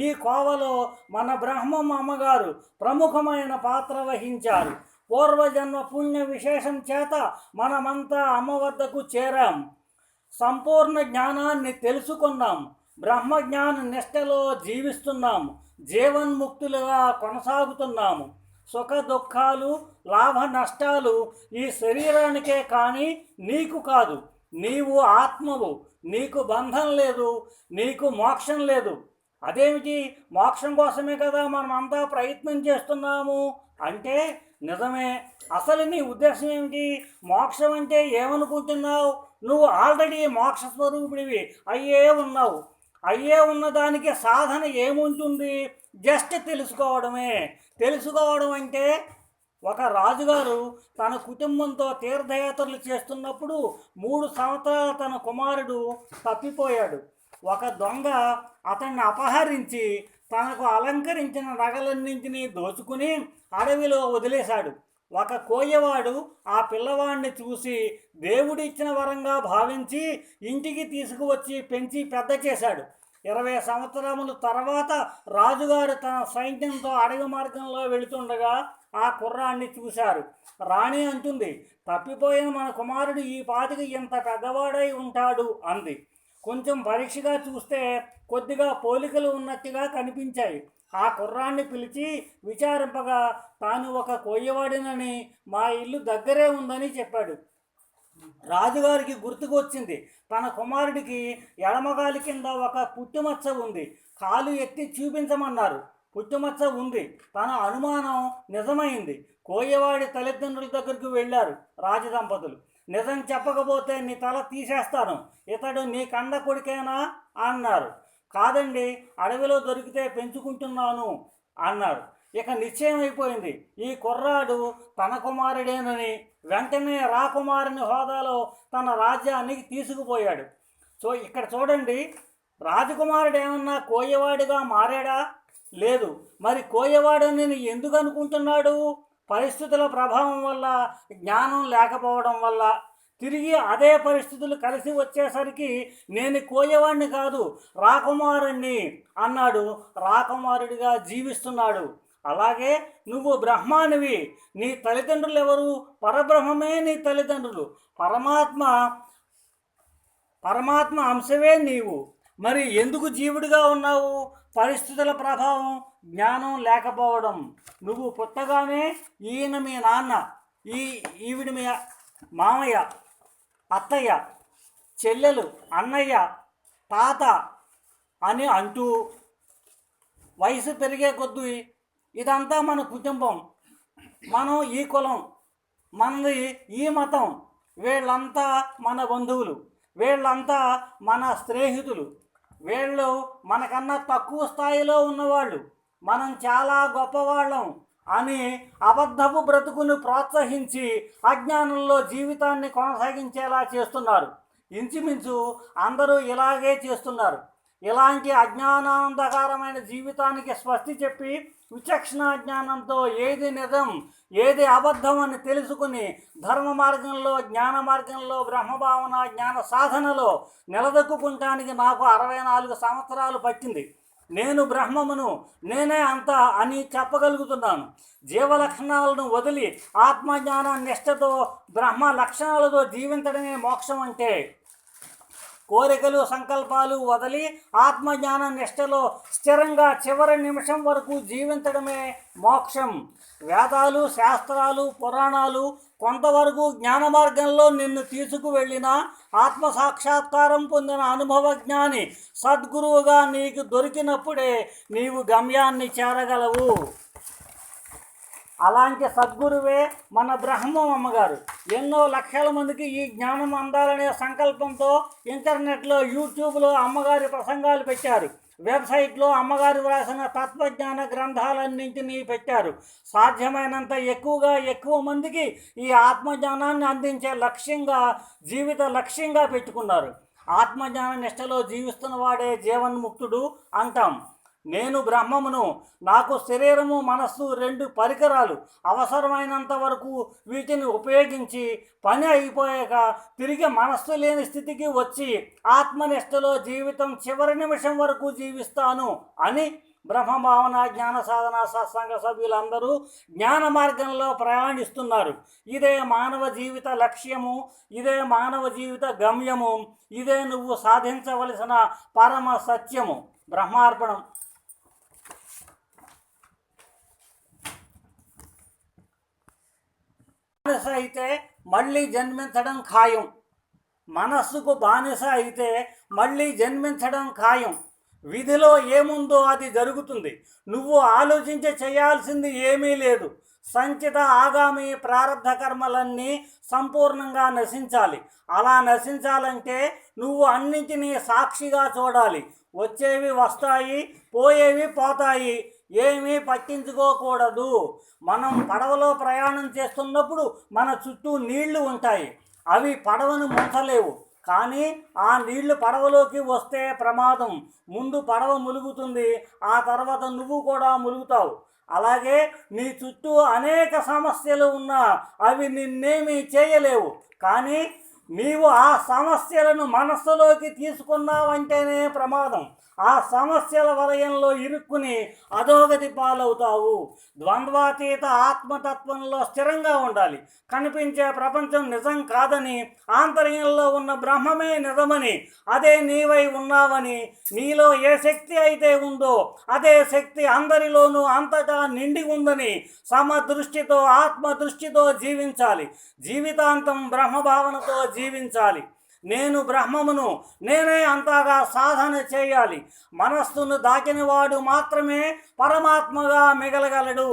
ఈ కోవలో మన బ్రహ్మం అమ్మగారు ప్రముఖమైన పాత్ర వహించారు. పూర్వజన్మ పుణ్య విశేషం చేత మనమంతా అమ్మ వద్దకు చేరాం. సంపూర్ణ జ్ఞానాన్ని తెలుసుకున్నాం. బ్రహ్మజ్ఞాన నిష్టలో జీవిస్తున్నాం. జీవన్ముక్తులుగా కొనసాగుతున్నాము. సుఖ దుఃఖాలు, లాభ నష్టాలు ఈ శరీరానికే కానీ నీకు కాదు. నీవు ఆత్మవు. నీకు బంధం లేదు, నీకు మోక్షం లేదు. అదేమిటి? మోక్షం కోసమే కదా మనం అంతా ప్రయత్నం చేస్తున్నాము అంటే నిజమే. అసలు నీ ఉద్దేశం ఏమిటి? మోక్షం అంటే ఏమనుకుంటున్నావు? నువ్వు ఆల్రెడీ మోక్ష స్వరూపుడివి అయ్యే ఉన్నావు. అయ్యే ఉన్నదానికి సాధన ఏముంటుంది? జస్ట్ తెలుసుకోవడమే. తెలుసుకోవడం అంటే ఒక రాజుగారు తన కుటుంబంతో తీర్థయాత్రలు చేస్తున్నప్పుడు 3 సంవత్సరాల తన కుమారుడు తప్పిపోయాడు. ఒక దొంగ అతన్ని అపహరించి తనకు అలంకరించిన నగలన్నింటినీ దోచుకుని అడవిలో వదిలేశాడు. ఒక కోయవాడు ఆ పిల్లవాడిని చూసి దేవుడిచ్చిన వరంగా భావించి ఇంటికి తీసుకువచ్చి పెంచి పెద్ద చేశాడు. 20 సంవత్సరముల తర్వాత రాజుగారు తన సైన్యంతో అడవి మార్గంలో వెళుతుండగా ఆ కుర్రాన్ని చూశారు. రాణి అంటుంది, తప్పిపోయిన మన కుమారుడు ఈ పాటికి ఇంత పెద్దవాడై ఉంటాడు అంది. కొంచెం పరీక్షగా చూస్తే కొద్దిగా పోలికలు ఉన్నట్టుగా కనిపించాయి. ఆ కుర్రాన్ని పిలిచి విచారింపగా తాను ఒక కోయవాడినని, మా ఇల్లు దగ్గరే ఉందని చెప్పాడు. రాజుగారికి గుర్తుకొచ్చింది. తన కుమారుడికి ఎడమగాలి కింద ఒక పుట్టుమచ్చ ఉంది. కాలు ఎత్తి చూపించమన్నారు. పుట్టుమచ్చ ఉంది. తన అనుమానం నిజమైంది. కోయవాడి తల్లిదండ్రుల దగ్గరికి వెళ్ళారు రాజదంపతులు. నిజం చెప్పకపోతే నీ తల తీసేస్తాను, ఇతడు నీ కండ కొడుకేనా అన్నారు. కాదండి, అడవిలో దొరికితే పెంచుకుంటున్నాను అన్నారు. ఇక నిశ్చయం అయిపోయింది, ఈ కుర్రాడు తన కుమారుడేనని. వెంటనే రాకుమారుని హోదాలో తన రాజ్యానికి తీసుకుపోయాడు. సో ఇక్కడ చూడండి, రాజకుమారుడు ఏమన్నా కోయవాడిగా మారాడా? లేదు. మరి కోయవాడని ఎందుకు అనుకుంటున్నాడు? పరిస్థితుల ప్రభావం వల్ల, జ్ఞానం లేకపోవడం వల్ల. తిరిగి అదే పరిస్థితులు కలిసి వచ్చేసరికి నేను కోయవాడిని కాదు, రాకుమారుణ్ణి అన్నాడు. రాకుమారుడిగా జీవిస్తున్నాడు. అలాగే నువ్వు బ్రహ్మానివి. నీ తల్లిదండ్రులు ఎవరు? పరబ్రహ్మమే నీ తల్లిదండ్రులు. పరమాత్మ అంశవే నీవు. మరి ఎందుకు జీవుడిగా ఉన్నావు? పరిస్థితుల ప్రభావం, జ్ఞానం లేకపోవడం. నువ్వు పుట్టగానే ఈయన మీ నాన్న, ఈవిడ మీ మామయ్య, అత్తయ్య, చెల్లెలు, అన్నయ్య, తాత అని అంటూ వయసు పెరిగే కొద్దీ ఇదంతా మన కుటుంబం, మనం ఈ కులం, మనది ఈ మతం, వీళ్ళంతా మన బంధువులు, వీళ్ళంతా మన స్నేహితులు, వీళ్ళు మనకన్నా తక్కువ స్థాయిలో ఉన్నవాళ్ళు, మనం చాలా గొప్పవాళ్ళం అని అబద్ధపు బ్రతుకును ప్రోత్సహించి అజ్ఞానంలో జీవితాన్ని కొనసాగించేలా చేస్తున్నారు. ఇంచుమించు అందరూ ఇలాగే చేస్తున్నారు. ఇలాంటి అజ్ఞానానందకరమైన జీవితానికి స్వస్తి చెప్పి విచక్షణ జ్ఞానంతో ఏది నిజం ఏది అబద్ధం అని తెలుసుకుని ధర్మ మార్గంలో, జ్ఞాన మార్గంలో, బ్రహ్మభావన జ్ఞాన సాధనలో నిలదొక్కుంటానికి నాకు 64 సంవత్సరాలు పట్టింది. నేను బ్రహ్మమును, నేనే అంత అని చెప్పగలుగుతున్నాను. జీవలక్షణాలను వదిలి ఆత్మజ్ఞాన నిష్టతో బ్రహ్మ లక్షణాలతో జీవించడమే మోక్షం అంటే. కోరికలు, సంకల్పాలు వదిలి ఆత్మజ్ఞాన నిష్టలో స్థిరంగా చివరి నిమిషం వరకు జీవించడమే మోక్షం. వేదాలు, శాస్త్రాలు, పురాణాలు కొంతవరకు జ్ఞాన మార్గంలో నిన్ను తీసుకువెళ్ళిన ఆత్మసాక్షాత్కారం పొందిన అనుభవజ్ఞాని సద్గురువుగా నీకు దొరికినప్పుడే నీవు గమ్యాన్ని చేరగలవు. అలాంటి సద్గురువే మన బ్రహ్మం అమ్మగారు. ఎన్నో లక్షల మందికి ఈ జ్ఞానం అందాలనే సంకల్పంతో ఇంటర్నెట్లో, యూట్యూబ్లో అమ్మగారి ప్రసంగాలు పెట్టారు. వెబ్సైట్లో అమ్మగారు వ్రాసిన తత్వజ్ఞాన గ్రంథాలన్నింటినీ పెట్టారు. సాధ్యమైనంత ఎక్కువ మందికి ఈ ఆత్మజ్ఞానాన్ని అందించే లక్ష్యంగా, జీవిత లక్ష్యంగా పెట్టుకున్నారు. ఆత్మజ్ఞాన నిష్టలో జీవిస్తున్న వాడే జీవన్ముక్తుడు అంటాం. నేను బ్రహ్మమును, నాకు శరీరము, మనస్సు 2 పరికరాలు. అవసరమైనంత వరకు వీటిని ఉపయోగించి పని అయిపోయాక తిరిగి మనస్సు లేని స్థితికి వచ్చి ఆత్మనిష్టలో జీవితం చివరి నిమిషం వరకు జీవిస్తాను అని బ్రహ్మభావన జ్ఞాన సాధన సత్సంగ సభ్యులందరూ జ్ఞాన మార్గంలో ప్రయాణిస్తున్నారు. ఇదే మానవ జీవిత లక్ష్యము, ఇదే మానవ జీవిత గమ్యము, ఇదే నువ్వు సాధించవలసిన పరమ సత్యము. బ్రహ్మార్పణం. బానిస అయితే మళ్ళీ జన్మించడం ఖాయం. మనస్సుకు బానిస అయితే మళ్ళీ జన్మించడం ఖాయం. విధిలో ఏముందో అది జరుగుతుంది. నువ్వు ఆలోచించి చేయాల్సింది ఏమీ లేదు. సంచిత ఆగామి ప్రారంధ కర్మలన్నీ సంపూర్ణంగా నశించాలి. అలా నశించాలంటే నువ్వు అన్నింటినీ సాక్షిగా చూడాలి. వచ్చేవి వస్తాయి, పోయేవి పోతాయి. ఏమీ పట్టించుకోకూడదు. మనం పడవలో ప్రయాణం చేస్తున్నప్పుడు మన చుట్టూ నీళ్లు ఉంటాయి. అవి పడవను ముంచలేవు. కానీ ఆ నీళ్లు పడవలోకి వస్తే ప్రమాదం. ముందు పడవ ములుగుతుంది, ఆ తర్వాత నువ్వు కూడా ములుగుతావు. అలాగే నీ చుట్టూ అనేక సమస్యలు ఉన్నా అవి నిన్నేమీ చేయలేవు. కానీ నీవు ఆ సమస్యలను మనస్సులోకి తీసుకున్నావంటేనే ప్రమాదం. ఆ సమస్యల వలయంలో ఇరుక్కుని అధోగతి పాలవుతావు. ద్వంద్వాతీత ఆత్మతత్వంలో స్థిరంగా ఉండాలి. కనిపించే ప్రపంచం నిజం కాదని, ఆంతర్యంలో ఉన్న బ్రహ్మమే నిజమని, అదే నీవై ఉన్నావని, నీలో ఏ శక్తి అయితే ఉందో అదే శక్తి అందరిలోనూ అంతటా నిండి ఉందని సమదృష్టితో, ఆత్మదృష్టితో జీవించాలి. జీవితాంతం బ్రహ్మభావనతో జీవించాలి. నేను బ్రహ్మమును, నేనే అంతగా సాధన చేయాలి. మనస్సును దాటినవాడు మాత్రమే పరమాత్మగా మిగలగలడు.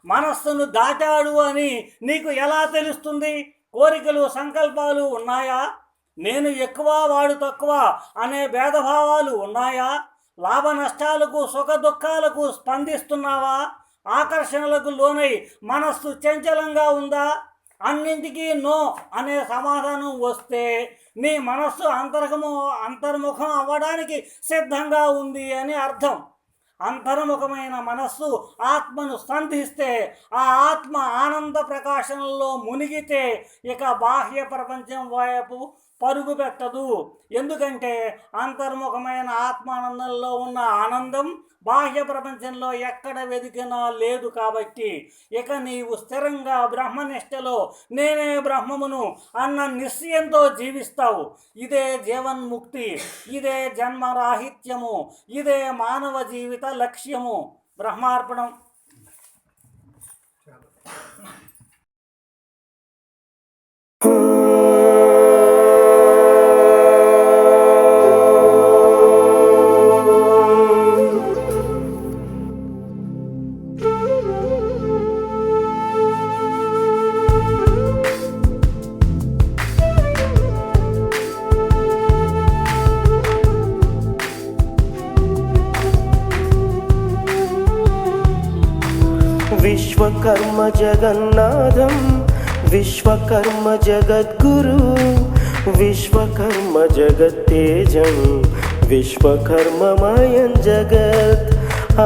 మనస్సును దాటాడు అని నీకు ఎలా తెలుస్తుంది? కోరికలు, సంకల్పాలు ఉన్నాయా? నేను ఎక్కువ, వాడు తక్కువ అనే భేదభావాలు ఉన్నాయా? లాభ నష్టాలకు, సుఖ దుఃఖాలకు స్పందిస్తున్నావా? ఆకర్షణలకు లోనై మనస్సు చంచలంగా ఉందా? అన్నింటికీ నో అనే సమాధానం వస్తే నీ మనస్సు అంతర్ముఖం అవ్వడానికి సిద్ధంగా ఉంది అని అర్థం. అంతర్ముఖమైన మనస్సు ఆత్మను సంధిస్తే, ఆ ఆత్మ ఆనంద ప్రకాశంలో మునిగితే ఇక బాహ్య ప్రపంచం వైపు పరుగు పెట్టదు. ఎందుకంటే అంతర్ముఖమైన ఆత్మానందంలో ఉన్న ఆనందం బాహ్య ప్రపంచంలో ఎక్కడ వెతికినా లేదు కాబట్టి. ఇక నీవు స్థిరంగా బ్రహ్మనిష్టలో నేనే బ్రహ్మమును అన్న నిశ్చయంతో జీవిస్తావు. ఇదే జీవన్ముక్తి, ఇదే జన్మరాహిత్యము, ఇదే మానవ జీవిత లక్ష్యము. బ్రహ్మార్పణం. విశ్వకర్మ జగన్నాథం విశ్వకర్మ జగద్గురు విశ్వకర్మ జగత్తేజం విశ్వకర్మమయం జగత్.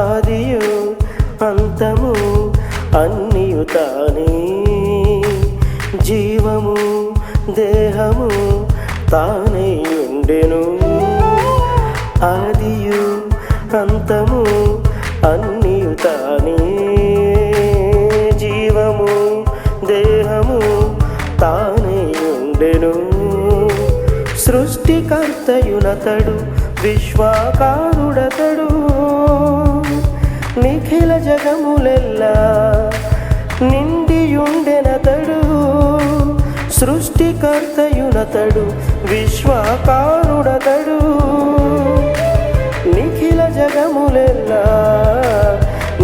ఆదియు అంతము అన్నియు తానే, జీవము దేహము తానే ఉండెను. ఆదియు అంతము అన్నియు తానే, జీవము దేహము తానే ఉండెను. సృష్టికర్తయునతడు విశ్వాకారుడతడు, నిఖిల జగములెల్లా నిండియుండెనతడు. సృష్టికర్తయునతడు విశ్వాకారుడతడు, నిఖిల జగములెల్లా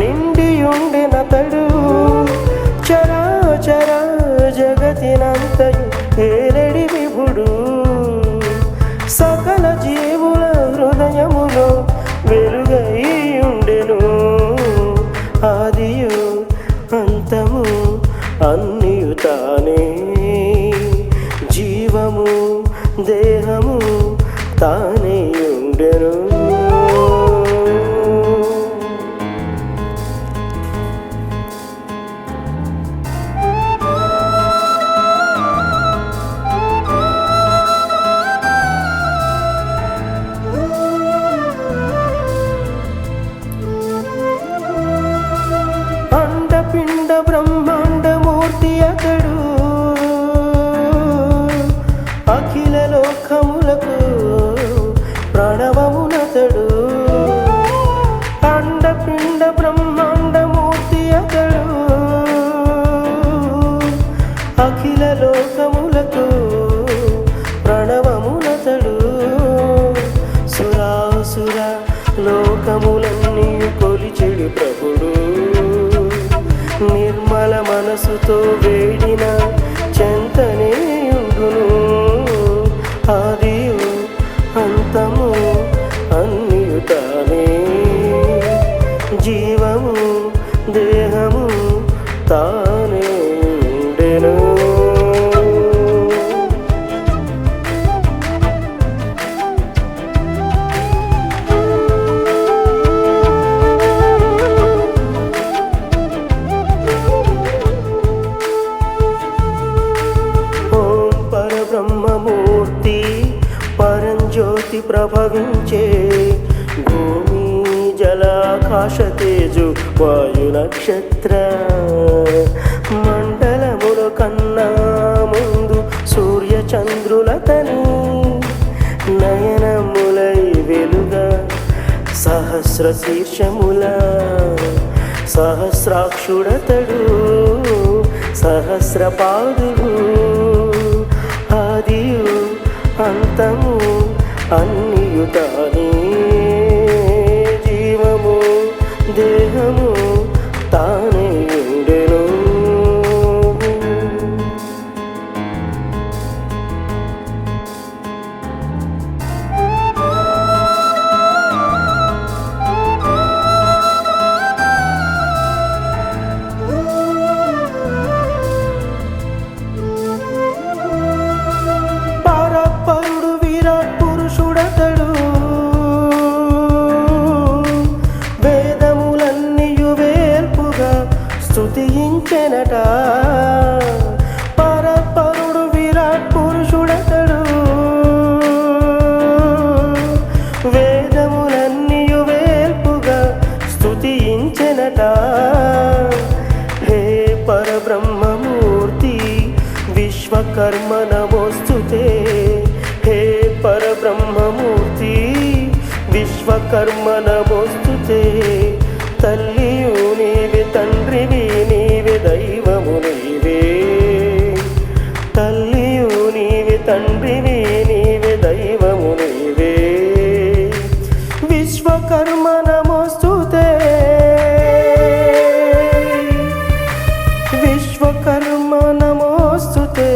నిండియుండెనతడు. చరాచర జగతినంతయు ఏలడి విభుడు, సకల జీవుల హృదయములో వెలుగై ఉండెను. ఆదియు అంతము అన్నియు తానే, జీవము దేహము తానే ఉండెను. అండపిండ బ్రహ్మాండమూర్తి అతడు, అఖిల లోకములకు ప్రణవమునతడు. అండపిండ బ్రహ్మాండమూర్తి అతడు, అఖిల లోకములకు ప్రణవమునతడు. సురాసుర లోకములన్నీ కొలిచెడు ప్రభుడు, నిర్మల మనసుతో వేడిన చెంతనే ఉండును. ఆదియు అంతము అన్నియు తానే, జీవము దేహము తానే ఉండెను. బ్రహ్మమూర్తి పరంజ్యోతి ప్రభవించే, భూమి జలాకాశ తేజు వాయు నక్షత్ర మండలముల కన్నా ముందు సూర్య చంద్రులతని నయనములై వెలుగ సహస్ర శీర్షముల సహస్రాక్షుడతడు సహస్రపాదుడు. ఆదియు అంతము అన్నియు తానే, జీవము దేహము తానే ఉండెను. స్థుతించెనట పరపరుడు విరాట్ పురుషుడతడు వేదములన్నీయు వేల్పుగా స్థుతించెనట హే పరబ్రహ్మమూర్తి విశ్వకర్మ నమోస్తుతే హే పరబ్రహ్మమూర్తి విశ్వకర్మ నమోస్తుతే తల్లియు నీవే తండ్రివి నీవే దైవము నీవే తల్లియు నీవే తండ్రివి నీవే దైవము నీవే విశ్వకర్మ నమోస్తుతే విశ్వకర్మ నమోస్తుతే